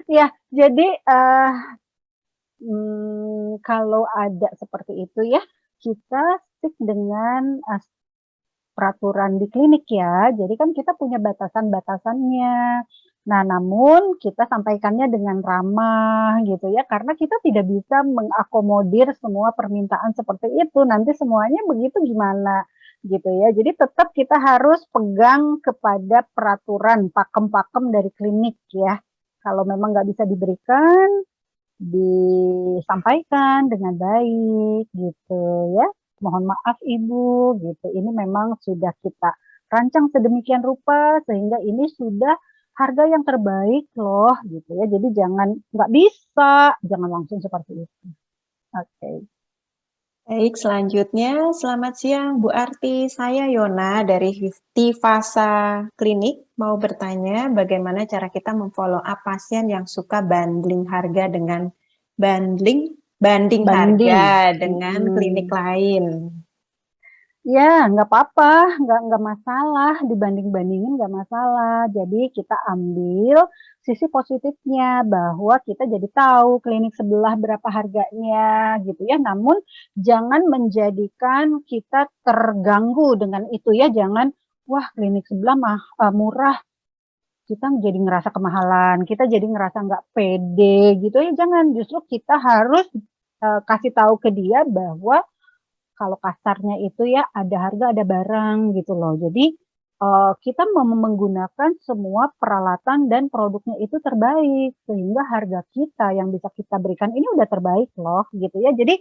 Ya, jadi kalau ada seperti itu ya, kita stick dengan peraturan di klinik ya. Jadi kan kita punya batasan-batasannya. Nah, namun kita sampaikannya dengan ramah gitu ya, karena kita tidak bisa mengakomodir semua permintaan seperti itu. Nanti semuanya begitu gimana gitu ya. Jadi tetap kita harus pegang kepada peraturan pakem-pakem dari klinik ya. Kalau memang nggak bisa diberikan, disampaikan dengan baik gitu ya. Mohon maaf Ibu gitu. Ini memang sudah kita rancang sedemikian rupa sehingga ini sudah harga yang terbaik loh gitu ya. Jadi nggak bisa, jangan langsung seperti itu. Oke. Baik, selanjutnya selamat siang Bu Arti. Saya Yona dari Tivasa Klinik mau bertanya bagaimana cara kita memfollow up pasien yang suka bundling harga dengan banding Banding. harga dengan klinik Hmm. lain. Ya, nggak apa-apa, nggak masalah, dibanding-bandingin nggak masalah. Jadi kita ambil sisi positifnya bahwa kita jadi tahu klinik sebelah berapa harganya gitu ya. Namun jangan menjadikan kita terganggu dengan itu ya. Jangan, wah klinik sebelah murah, kita jadi ngerasa kemahalan, kita jadi ngerasa nggak pede gitu ya. Jangan, justru kita harus kasih tahu ke dia bahwa kalau kasarnya itu ya ada harga ada barang gitu loh. Jadi kita menggunakan semua peralatan dan produknya itu terbaik sehingga harga kita yang bisa kita berikan ini udah terbaik loh gitu ya. Jadi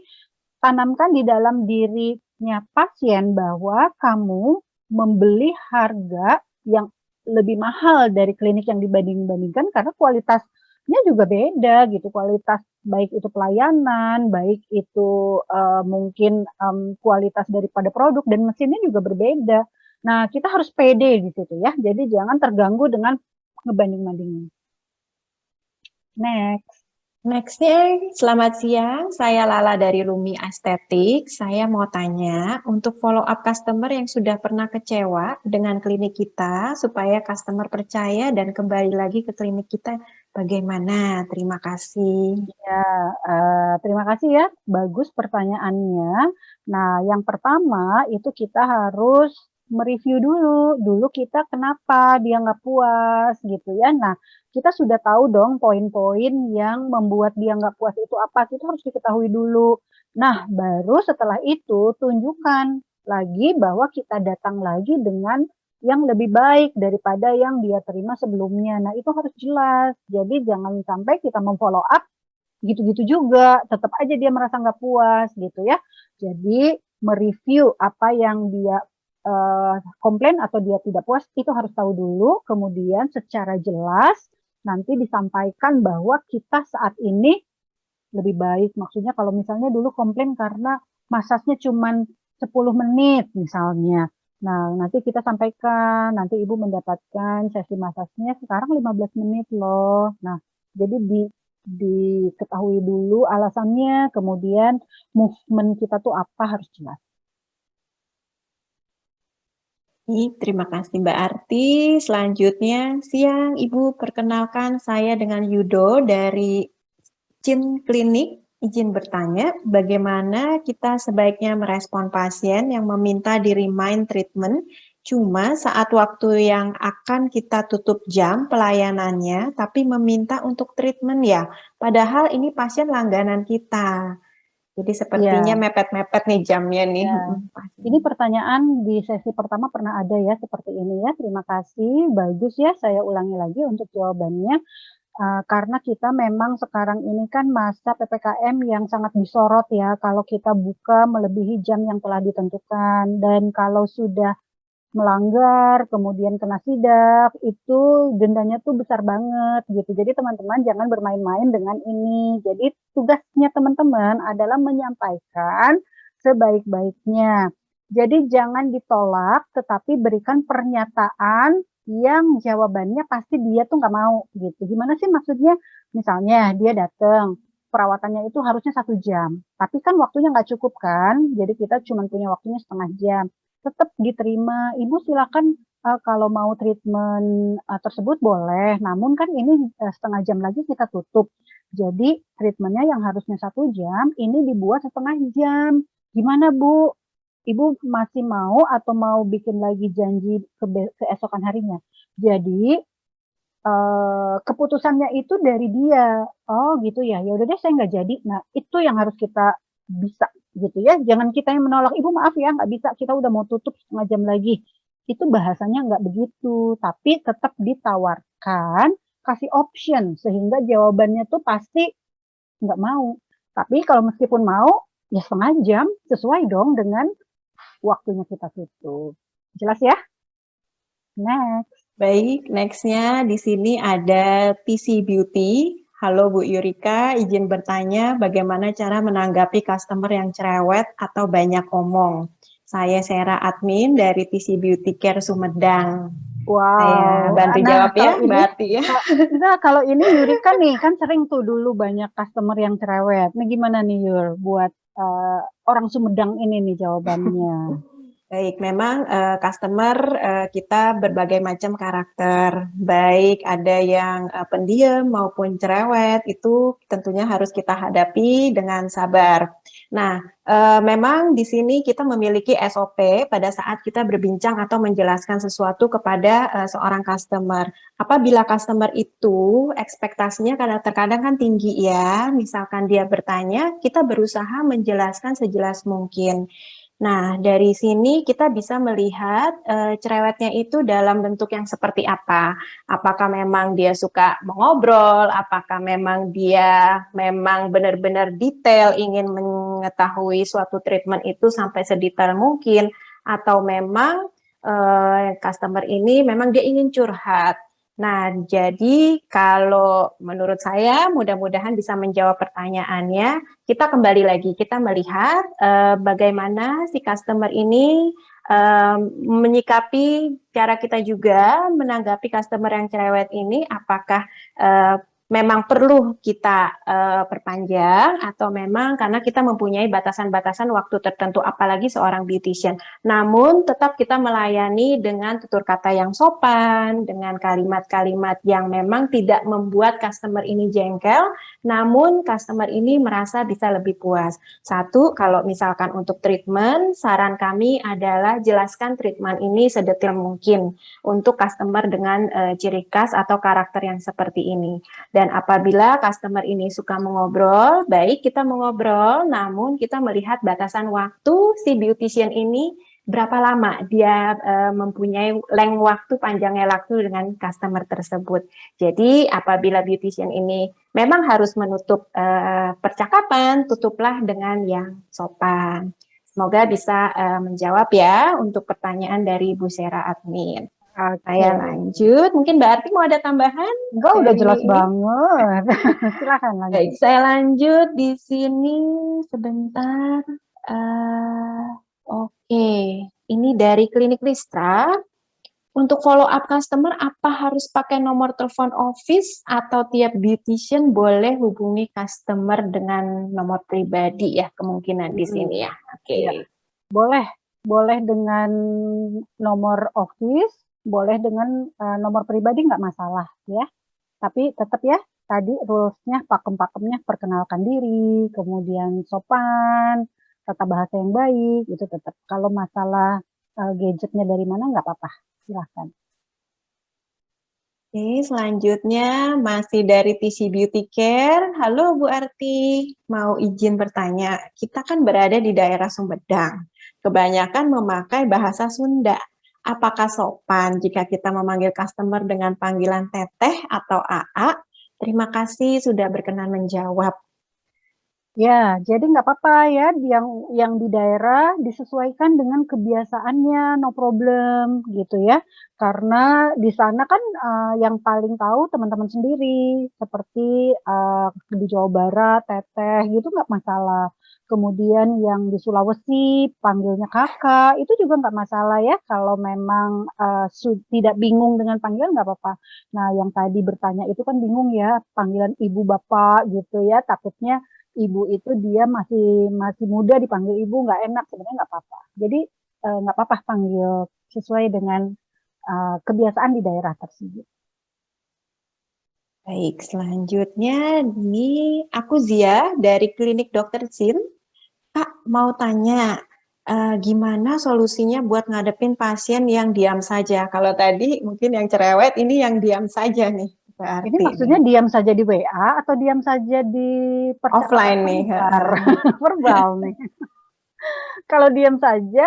tanamkan di dalam dirinya pasien bahwa kamu membeli harga yang lebih mahal dari klinik yang dibanding-bandingkan karena kualitasnya juga beda gitu. Kualitas baik itu pelayanan, baik itu mungkin kualitas daripada produk dan mesinnya juga berbeda. Nah, kita harus pede di situ ya. Jadi jangan terganggu dengan ngebanding-bandingin. Next. Nextnya, selamat siang. Saya Lala dari Rumi Estetik. Saya mau tanya, untuk follow up customer yang sudah pernah kecewa dengan klinik kita, supaya customer percaya dan kembali lagi ke klinik kita, bagaimana? Terima kasih. Ya, terima kasih ya. Bagus pertanyaannya. Nah, yang pertama itu kita harus mereview dulu. Dulu kita kenapa dia nggak puas gitu ya. Nah, kita sudah tahu dong poin-poin yang membuat dia nggak puas itu apa. Itu harus diketahui dulu. Nah, baru setelah itu tunjukkan lagi bahwa kita datang lagi dengan yang lebih baik daripada yang dia terima sebelumnya. Nah, itu harus jelas. Jadi jangan sampai kita memfollow up gitu-gitu juga, tetap aja dia merasa nggak puas gitu ya. Jadi mereview apa yang dia komplain atau dia tidak puas itu harus tahu dulu, kemudian secara jelas nanti disampaikan bahwa kita saat ini lebih baik. Maksudnya kalau misalnya dulu komplain karena masasnya cuma 10 menit misalnya. Nah, nanti kita sampaikan, nanti Ibu mendapatkan sesi masasnya sekarang 15 menit loh. Nah, jadi diketahui dulu alasannya, kemudian movement kita tuh apa harus jelas. Terima kasih Mbak Arti. Selanjutnya, siang Ibu, perkenalkan saya dengan Yudo dari Cin Klinik. Izin bertanya, bagaimana kita sebaiknya merespon pasien yang meminta di-remind treatment cuma saat waktu yang akan kita tutup jam pelayanannya, tapi meminta untuk treatment ya, padahal ini pasien langganan kita. Jadi sepertinya Ya, mepet-mepet nih jamnya nih. ya. Ini pertanyaan di sesi pertama pernah ada ya seperti ini ya. Terima kasih, bagus ya. Saya ulangi lagi untuk jawabannya. Karena kita memang sekarang ini kan masa PPKM yang sangat disorot ya. Kalau kita buka melebihi jam yang telah ditentukan. Dan kalau sudah melanggar, kemudian kena sidak, itu dendanya tuh besar banget gitu. Jadi teman-teman jangan bermain-main dengan ini. Jadi tugasnya teman-teman adalah menyampaikan sebaik-baiknya. Jadi jangan ditolak, tetapi berikan pernyataan yang jawabannya pasti dia tuh nggak mau gitu. Gimana sih maksudnya? Misalnya dia datang, perawatannya itu harusnya 1 jam, tapi kan waktunya nggak cukup kan, jadi kita cuma punya waktunya setengah jam. Tetap diterima, Ibu silakan kalau mau treatment tersebut boleh, namun kan ini setengah jam lagi kita tutup. Jadi treatmentnya yang harusnya 1 jam, ini dibuat setengah jam. Gimana Bu? Ibu masih mau atau mau bikin lagi janji keesokan harinya? Jadi keputusannya itu dari dia. Oh gitu ya, ya udah deh saya nggak jadi. Nah itu yang harus kita bisa gitu ya. Jangan kita yang menolak, Ibu maaf ya nggak bisa, kita udah mau tutup setengah jam lagi. Itu bahasanya nggak begitu, tapi tetap ditawarkan, kasih option sehingga jawabannya tuh pasti nggak mau. Tapi kalau meskipun mau, ya setengah jam sesuai dong dengan waktunya kita tutup. Jelas ya? Next. Baik, nextnya di sini ada TC Beauty. Halo Bu Yurika, izin bertanya bagaimana cara menanggapi customer yang cerewet atau banyak omong. Saya Sera admin dari TC Beauty Care Sumedang. Saya Wow. bantu Nah, jawab kalau ya, Mbak ini Ati ya. enggak, kalau ini Yurika nih kan sering tuh dulu banyak customer yang cerewet. Nih gimana nih Yur buat orang Sumedang ini nih jawabannya? Baik, memang customer kita berbagai macam karakter, baik ada yang pendiam maupun cerewet, itu tentunya harus kita hadapi dengan sabar. Nah, memang di sini kita memiliki SOP pada saat kita berbincang atau menjelaskan sesuatu kepada seorang customer. Apabila customer itu ekspektasinya kadang terkadang kan tinggi ya, misalkan dia bertanya, kita berusaha menjelaskan sejelas mungkin. Nah, dari sini kita bisa melihat cerewetnya itu dalam bentuk yang seperti apa. Apakah memang dia suka mengobrol, apakah memang dia memang benar-benar detail ingin mengetahui suatu treatment itu sampai sedetail mungkin, atau memang customer ini memang dia ingin curhat. Nah, jadi kalau menurut saya mudah-mudahan bisa menjawab pertanyaannya. Kita kembali lagi, kita melihat bagaimana si customer ini menyikapi cara kita juga menanggapi customer yang cerewet ini, apakah memang perlu kita perpanjang atau memang karena kita mempunyai batasan-batasan waktu tertentu, apalagi seorang beautician. Namun tetap kita melayani dengan tutur kata yang sopan, dengan kalimat-kalimat yang memang tidak membuat customer ini jengkel, namun customer ini merasa bisa lebih puas. Satu, kalau misalkan untuk treatment, saran kami adalah jelaskan treatment ini sedetail mungkin untuk customer dengan ciri khas atau karakter yang seperti ini. Dan apabila customer ini suka mengobrol, baik kita mengobrol, namun kita melihat batasan waktu si beautician ini berapa lama dia mempunyai length waktu, panjangnya waktu dengan customer tersebut. Jadi apabila beautician ini memang harus menutup percakapan, tutuplah dengan yang sopan. Semoga bisa menjawab ya untuk pertanyaan dari Bu Sera admin. Oke. Saya lanjut, mungkin Mbak Arti mau ada tambahan Enggak, udah dari jelas ini? banget. Silakan Baik, lanjut. saya lanjut di sini sebentar. Eh, oke, ini dari Klinik Listra. Untuk follow up customer, apa harus pakai nomor telepon office atau tiap beautician boleh hubungi customer dengan nomor pribadi ya, kemungkinan di sini ya. Oke. Ya, boleh, boleh dengan nomor office, boleh dengan nomor pribadi nggak masalah ya. Tapi tetap ya, tadi rules-nya, pakem-pakemnya perkenalkan diri, kemudian sopan, tata bahasa yang baik, itu tetap. Kalau masalah gadgetnya dari mana nggak apa-apa, silahkan. Oke, selanjutnya masih dari TC Beauty Care. Halo Bu Arti, mau izin bertanya. Kita kan berada di daerah Sumedang. Kebanyakan memakai bahasa Sunda. Apakah sopan jika kita memanggil customer dengan panggilan teteh atau AA? Terima kasih sudah berkenan menjawab. Ya, jadi nggak apa-apa ya, yang di daerah disesuaikan dengan kebiasaannya, no problem gitu ya. Karena di sana kan yang paling tahu teman-teman sendiri, seperti di Jawa Barat, teteh gitu nggak masalah. Kemudian yang di Sulawesi panggilnya kakak, itu juga nggak masalah ya. Kalau memang tidak bingung dengan panggilan nggak apa-apa. Nah, yang tadi bertanya itu kan bingung ya, panggilan ibu bapak gitu ya, takutnya ibu itu dia masih masih muda dipanggil ibu nggak enak, sebenarnya nggak apa-apa. Jadi nggak apa-apa panggil sesuai dengan kebiasaan di daerah tersebut. Baik, selanjutnya ini aku Zia dari Klinik Dokter Sin. Kak, mau tanya, gimana solusinya buat ngadepin pasien yang diam saja? Kalau tadi mungkin yang cerewet, ini yang diam saja nih, Ini berarti nih. maksudnya diam saja di WA atau diam saja di percakapan Offline nih. verbal? Verbal nih. Kalau diam saja,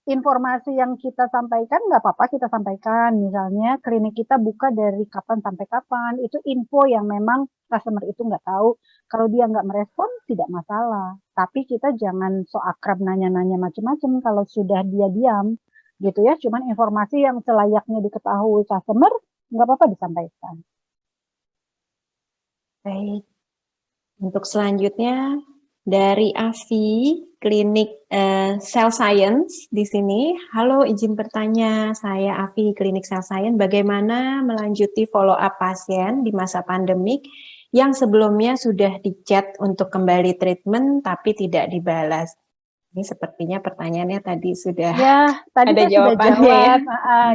informasi yang kita sampaikan nggak apa-apa kita sampaikan. Misalnya klinik kita buka dari kapan sampai kapan. Itu info yang memang customer itu nggak tahu. Kalau dia nggak merespon tidak masalah. Tapi kita jangan so akrab nanya-nanya macam-macam kalau sudah dia diam. gitu ya. Cuman informasi yang selayaknya diketahui customer nggak apa-apa disampaikan. Baik. Untuk selanjutnya dari Avi, Klinik Cell Science di sini. Halo, izin bertanya, saya Avi, Klinik Cell Science. Bagaimana melanjuti follow up pasien di masa pandemik yang sebelumnya sudah di-chat untuk kembali treatment tapi tidak dibalas? Ini sepertinya pertanyaannya tadi sudah Ya, tadi ada saya sudah jawabannya ya. jawab.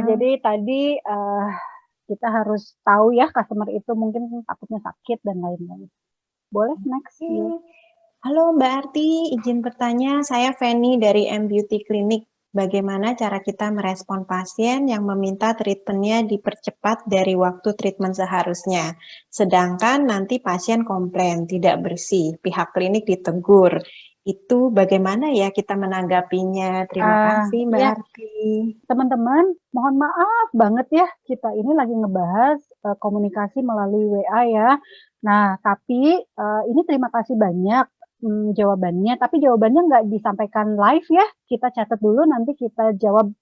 Jadi tadi kita harus tahu ya customer itu mungkin takutnya sakit dan lain-lain. Boleh next ya. Halo Mbak Arti, izin bertanya, saya Feni dari M Beauty Clinic. Bagaimana cara kita merespon pasien yang meminta treatmentnya dipercepat dari waktu treatment seharusnya? Sedangkan nanti pasien komplain, tidak bersih, pihak klinik ditegur. Itu bagaimana ya kita menanggapinya? Terima kasih Mbak Ya, Arti. teman-teman, mohon maaf banget ya, kita ini lagi ngebahas komunikasi melalui WA ya. Nah, tapi ini terima kasih banyak jawabannya, tapi jawabannya nggak disampaikan live ya. Kita catat dulu, nanti kita jawab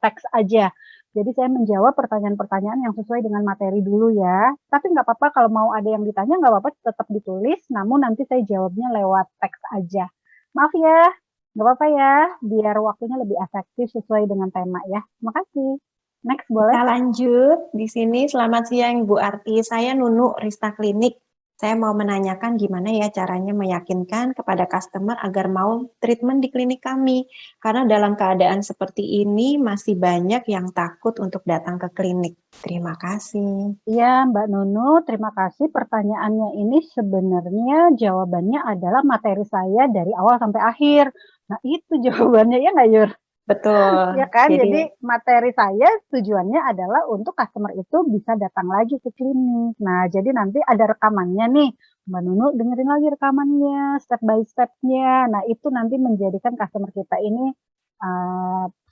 teks aja. Jadi saya menjawab pertanyaan-pertanyaan yang sesuai dengan materi dulu ya. Tapi nggak apa-apa kalau mau ada yang ditanya, nggak apa-apa tetap ditulis, namun nanti saya jawabnya lewat teks aja. Maaf ya. Nggak apa-apa ya, biar waktunya lebih efektif sesuai dengan tema ya. Makasih. Next boleh? Kita lanjut di sini. Selamat siang Bu Arti. Saya Nunu Rista Klinik. Saya mau menanyakan gimana ya caranya meyakinkan kepada customer agar mau treatment di klinik kami. Karena dalam keadaan seperti ini masih banyak yang takut untuk datang ke klinik. Terima kasih. Iya, Mbak Nunu, terima kasih. Pertanyaannya ini sebenarnya jawabannya adalah materi saya dari awal sampai akhir. Nah, itu jawabannya ya nggak, Yur? Betul. Ya kan, jadi materi saya tujuannya adalah untuk customer itu bisa datang lagi ke klinik. Nah, jadi nanti ada rekamannya nih. Mbak Nunu dengerin lagi rekamannya, step by step-nya. Nah, itu nanti menjadikan customer kita ini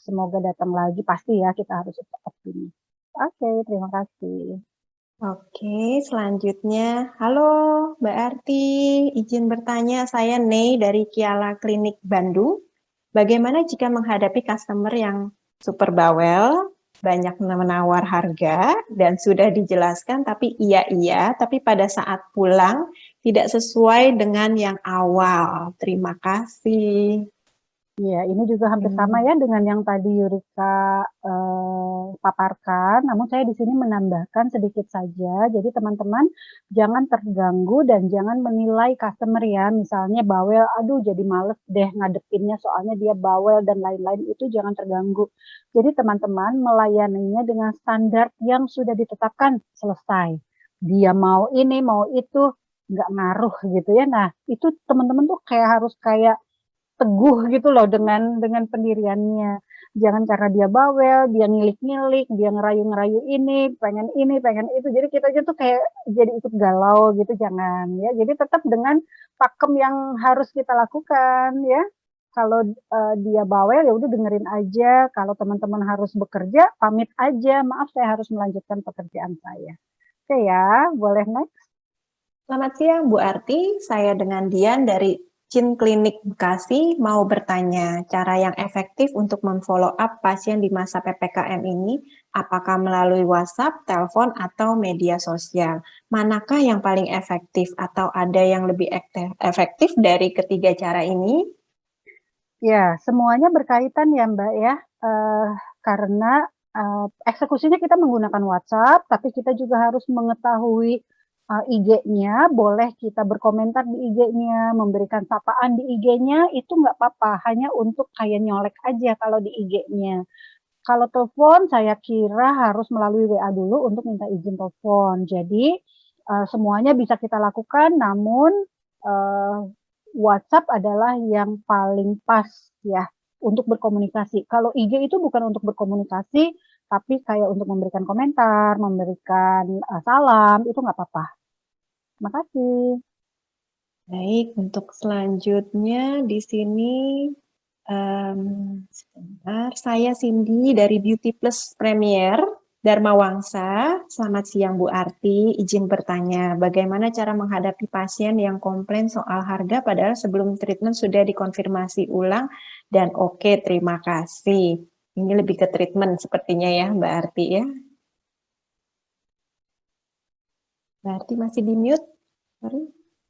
semoga datang lagi. Pasti ya, kita harus optimis. Oke, terima kasih. Oke, selanjutnya. Halo Mbak Arti, izin bertanya, saya Nei dari Kiala Klinik Bandung. Bagaimana jika menghadapi customer yang super bawel, banyak menawar harga, dan sudah dijelaskan tapi iya, tapi pada saat pulang tidak sesuai dengan yang awal. Terima kasih. Iya, ini juga hampir sama ya dengan yang tadi Yurika paparkan, namun saya di sini menambahkan sedikit saja. Jadi teman-teman jangan terganggu dan jangan menilai customer ya, misalnya bawel, aduh jadi males deh ngadepinnya soalnya dia bawel dan lain-lain, itu jangan terganggu. Jadi teman-teman melayaninya dengan standar yang sudah ditetapkan, selesai. Dia mau ini, mau itu, nggak ngaruh gitu ya. Nah, itu teman-teman tuh harus kayak teguh gitu loh dengan pendiriannya. Jangan karena dia bawel, dia ngilik-ngilik, dia ngerayu-ngerayu ini, pengen itu. Jadi kita aja tuh kayak jadi ikut galau gitu, jangan ya. Jadi tetap dengan pakem yang harus kita lakukan ya. Kalau dia bawel ya udah dengerin aja. Kalau teman-teman harus bekerja, pamit aja. Maaf saya harus melanjutkan pekerjaan saya. Oke ya, boleh next. Selamat siang Bu Arti, saya dengan Dian dari Chin Klinik Bekasi mau bertanya, cara yang efektif untuk memfollow up pasien di masa PPKM ini, apakah melalui WhatsApp, telepon, atau media sosial? Manakah yang paling efektif atau ada yang lebih efektif dari ketiga cara ini? Ya, semuanya berkaitan ya Mbak ya, karena eksekusinya kita menggunakan WhatsApp, tapi kita juga harus mengetahui IG-nya, boleh kita berkomentar di IG-nya, memberikan sapaan di IG-nya, itu nggak apa-apa, hanya untuk kayak nyolek aja kalau di IG-nya. Kalau telepon, saya kira harus melalui WA dulu untuk minta izin telepon. Jadi, semuanya bisa kita lakukan, namun WhatsApp adalah yang paling pas ya untuk berkomunikasi. Kalau IG itu bukan untuk berkomunikasi, tapi kayak untuk memberikan komentar, memberikan salam, itu nggak apa-apa. Makasih. Baik, untuk selanjutnya di sini sebentar, saya Cindy dari Beauty Plus Premier Dharma Wangsa. Selamat siang Bu Arti, izin bertanya, bagaimana cara menghadapi pasien yang komplain soal harga padahal sebelum treatment sudah dikonfirmasi ulang dan oke, terima kasih. Ini lebih ke treatment sepertinya ya, Mbak Arti ya. Mbak Arti masih di mute? Sorry.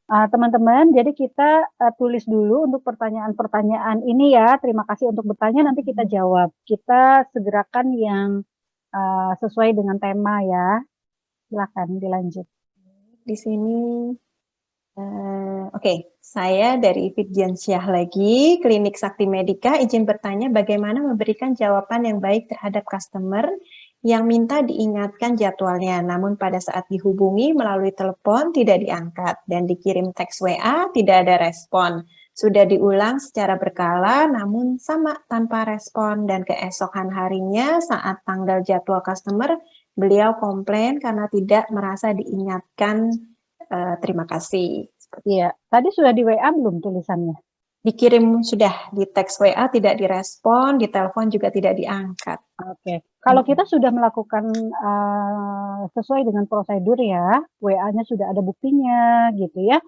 Teman-teman, jadi kita tulis dulu untuk pertanyaan-pertanyaan ini ya. Terima kasih untuk bertanya, nanti kita jawab. Kita segerakan yang sesuai dengan tema ya. Silakan dilanjut. Di sini, oke, saya dari Fitjansyah lagi, Klinik Sakti Medika, izin bertanya bagaimana memberikan jawaban yang baik terhadap customer yang minta diingatkan jadwalnya, namun pada saat dihubungi melalui telepon tidak diangkat dan dikirim teks WA tidak ada respon. Sudah diulang secara berkala namun sama tanpa respon dan keesokan harinya saat tanggal jadwal customer beliau komplain karena tidak merasa diingatkan. Terima kasih. Iya, tadi sudah di WA belum tulisannya? Dikirim sudah, di teks WA tidak direspon, di telepon juga tidak diangkat. Oke, kalau kita sudah melakukan sesuai dengan prosedur ya, WA-nya sudah ada buktinya gitu ya,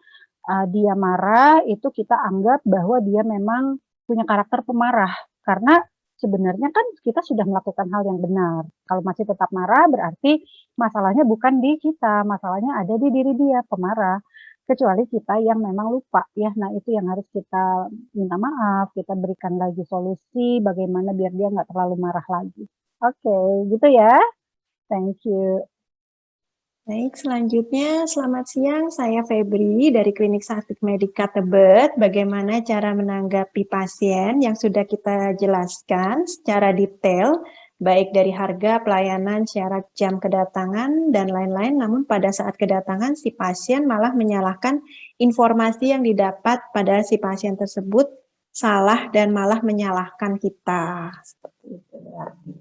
dia marah itu kita anggap bahwa dia memang punya karakter pemarah, karena sebenarnya kan kita sudah melakukan hal yang benar. Kalau masih tetap marah berarti masalahnya bukan di kita, masalahnya ada di diri dia, pemarah. Kecuali kita yang memang lupa ya, nah itu yang harus kita minta maaf, kita berikan lagi solusi bagaimana biar dia nggak terlalu marah lagi. Oke, gitu ya. Thank you. Baik, selanjutnya selamat siang, saya Febri dari Klinik Sakti Medika Tebet. Bagaimana cara menanggapi pasien yang sudah kita jelaskan secara detail, baik dari harga, pelayanan, syarat jam kedatangan, dan lain-lain. Namun pada saat kedatangan si pasien malah menyalahkan informasi yang didapat pada si pasien tersebut salah dan malah menyalahkan kita. Seperti itu berarti.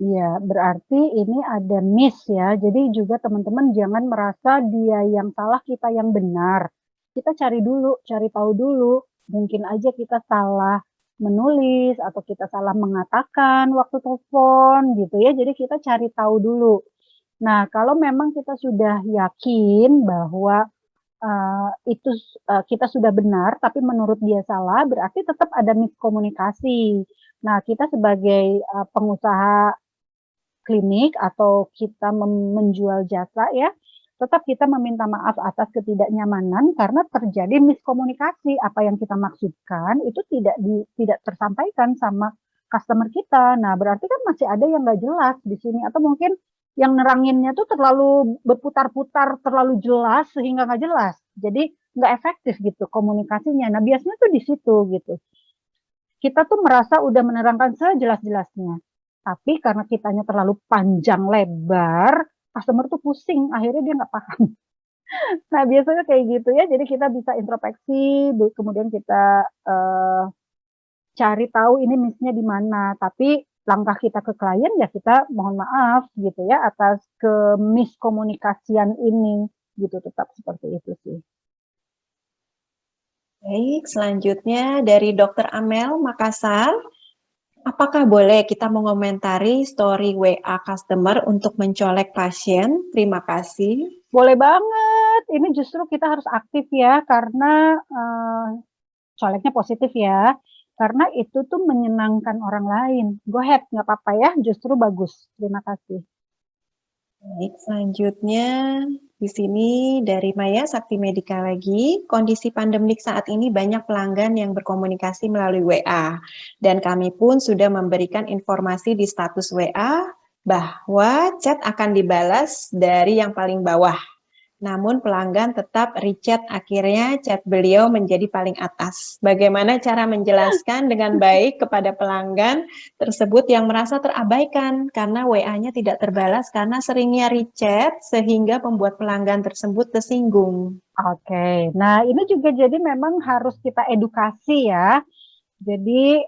Iya, berarti ini ada miss ya. Jadi juga teman-teman jangan merasa dia yang salah, kita yang benar. Kita cari dulu, cari tahu dulu. Mungkin aja kita salah menulis atau kita salah mengatakan waktu telepon gitu ya. Jadi kita cari tahu dulu. Nah, kalau memang kita sudah yakin bahwa itu kita sudah benar, tapi menurut dia salah, berarti tetap ada miskomunikasi. Nah, kita sebagai pengusaha klinik atau kita menjual jasa ya, tetap kita meminta maaf atas ketidaknyamanan karena terjadi miskomunikasi. Apa yang kita maksudkan itu tidak tersampaikan sama customer kita. Nah, berarti kan masih ada yang nggak jelas di sini atau mungkin yang neranginnya tuh terlalu berputar-putar, terlalu jelas sehingga nggak jelas. Jadi nggak efektif gitu komunikasinya. Nah, biasanya tuh di situ gitu. Kita tuh merasa udah menerangkan sejelas-jelasnya. Tapi karena kitanya terlalu panjang lebar, customer tuh pusing, akhirnya dia nggak paham. Nah, biasanya kayak gitu ya. Jadi kita bisa introspeksi, kemudian kita cari tahu ini miss-nya di mana. Tapi langkah kita ke klien ya kita mohon maaf gitu ya atas kemiskomunikasian ini gitu, tetap seperti itu sih. Baik, selanjutnya dari Dr. Amel Makassar. Apakah boleh kita mengomentari story WA customer untuk mencolek pasien? Terima kasih. Boleh banget. Ini justru kita harus aktif ya karena coleknya positif ya. Karena itu tuh menyenangkan orang lain. Go ahead, nggak apa-apa ya. Justru bagus. Terima kasih. Baik, selanjutnya di sini dari Maya Sakti Medika lagi. Kondisi pandemik saat ini banyak pelanggan yang berkomunikasi melalui WA. Dan kami pun sudah memberikan informasi di status WA bahwa chat akan dibalas dari yang paling bawah. Namun pelanggan tetap rechat, akhirnya chat beliau menjadi paling atas. Bagaimana cara menjelaskan dengan baik kepada pelanggan tersebut yang merasa terabaikan karena WA-nya tidak terbalas karena seringnya rechat sehingga membuat pelanggan tersebut tersinggung. Oke, nah ini juga jadi memang harus kita edukasi ya. Jadi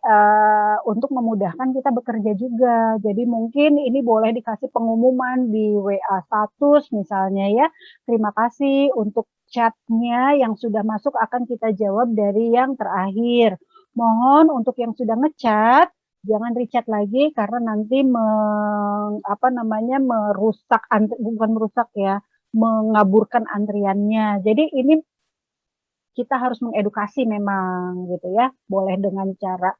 untuk memudahkan kita bekerja juga. Jadi mungkin ini boleh dikasih pengumuman di WA status misalnya ya. Terima kasih untuk chatnya yang sudah masuk akan kita jawab dari yang terakhir. Mohon untuk yang sudah ngechat jangan rechat lagi karena nanti merusak bukan merusak ya, mengaburkan antriannya. Jadi ini kita harus mengedukasi memang gitu ya. Boleh dengan cara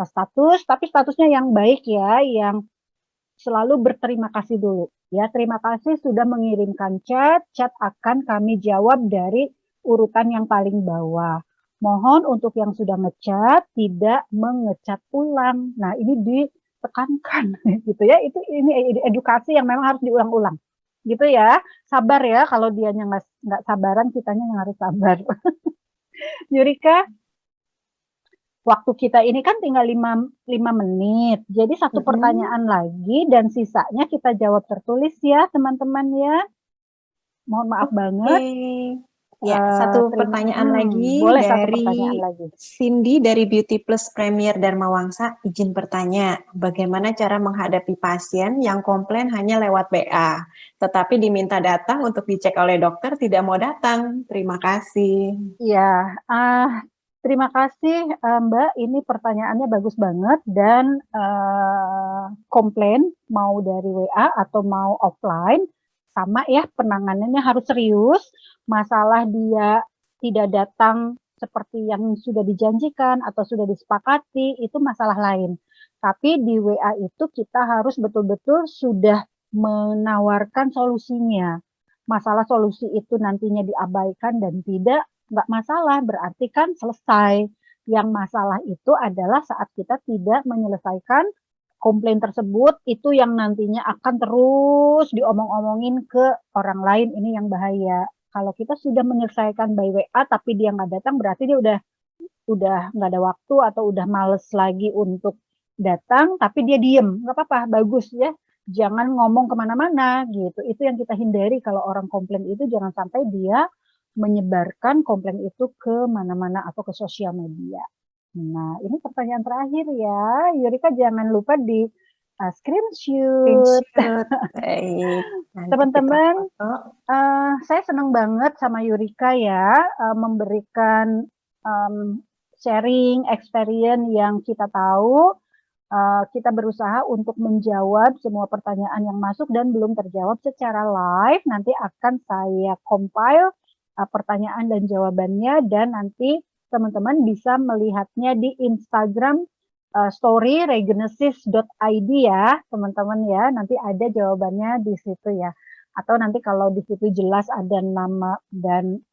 status, tapi statusnya yang baik ya, yang selalu berterima kasih dulu. Ya, terima kasih sudah mengirimkan chat. Chat akan kami jawab dari urutan yang paling bawah. Mohon untuk yang sudah ngechat tidak mengecat ulang. Nah, ini ditekankan gitu ya. Ini edukasi yang memang harus diulang-ulang. Gitu ya. Sabar ya, kalau dianya nggak sabaran, kitanya yang harus sabar. Yurika, waktu kita ini kan tinggal 5 menit. Jadi satu pertanyaan lagi dan sisanya kita jawab tertulis ya, teman-teman ya. Mohon maaf banget. Ya, satu pertanyaan lagi boleh satu dari pertanyaan lagi. Cindy dari Beauty Plus Premier Dharma Wangsa. Izin bertanya, bagaimana cara menghadapi pasien yang komplain hanya lewat WA, tetapi diminta datang untuk dicek oleh dokter tidak mau datang? Terima kasih. Ya, terima kasih Mbak. Ini pertanyaannya bagus banget dan komplain mau dari WA atau mau offline sama ya, penanganannya harus serius. Masalah dia tidak datang seperti yang sudah dijanjikan atau sudah disepakati itu masalah lain. Tapi di WA itu kita harus betul-betul sudah menawarkan solusinya. Masalah solusi itu nantinya diabaikan dan nggak masalah, berarti kan selesai. Yang masalah itu adalah saat kita tidak menyelesaikan komplain tersebut, itu yang nantinya akan terus diomong-omongin ke orang lain, ini yang bahaya. Kalau kita sudah menyelesaikan by WA tapi dia nggak datang, berarti dia udah nggak ada waktu atau udah males lagi untuk datang, tapi dia diem, nggak apa-apa, bagus ya. Jangan ngomong kemana-mana gitu. Itu yang kita hindari kalau orang komplain itu, jangan sampai dia menyebarkan komplain itu ke mana-mana atau ke sosial media. Nah, ini pertanyaan terakhir ya. Yurika jangan lupa di screenshot. Baik. Teman-teman, saya senang banget sama Yurika ya, memberikan sharing experience yang kita tahu. Kita berusaha untuk menjawab semua pertanyaan yang masuk dan belum terjawab secara live. Nanti akan saya compile pertanyaan dan jawabannya, dan nanti teman-teman bisa melihatnya di Instagram story regenesis.id ya, teman-teman ya. Nanti ada jawabannya di situ ya. Atau nanti kalau di situ jelas ada nama dan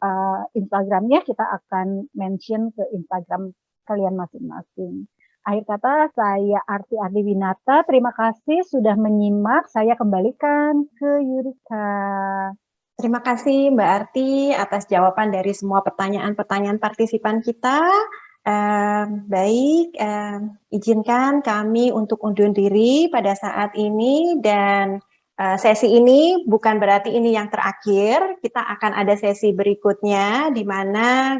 Instagramnya, kita akan mention ke Instagram kalian masing-masing. Akhir kata, saya Arti Ardiwinata. Terima kasih sudah menyimak. Saya kembalikan ke Yurika. Terima kasih Mbak Arti atas jawaban dari semua pertanyaan-pertanyaan partisipan kita. Baik, izinkan kami untuk undur diri pada saat ini, dan sesi ini bukan berarti ini yang terakhir. Kita akan ada sesi berikutnya di mana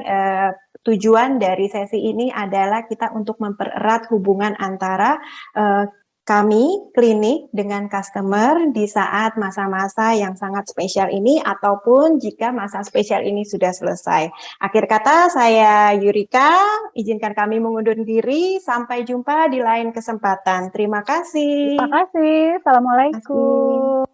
tujuan dari sesi ini adalah kita untuk mempererat hubungan antara kami, klinik, dengan customer di saat masa-masa yang sangat spesial ini, ataupun jika masa spesial ini sudah selesai. Akhir kata, saya Yurika, izinkan kami mengundur diri. Sampai jumpa di lain kesempatan. Terima kasih. Terima kasih. Assalamualaikum.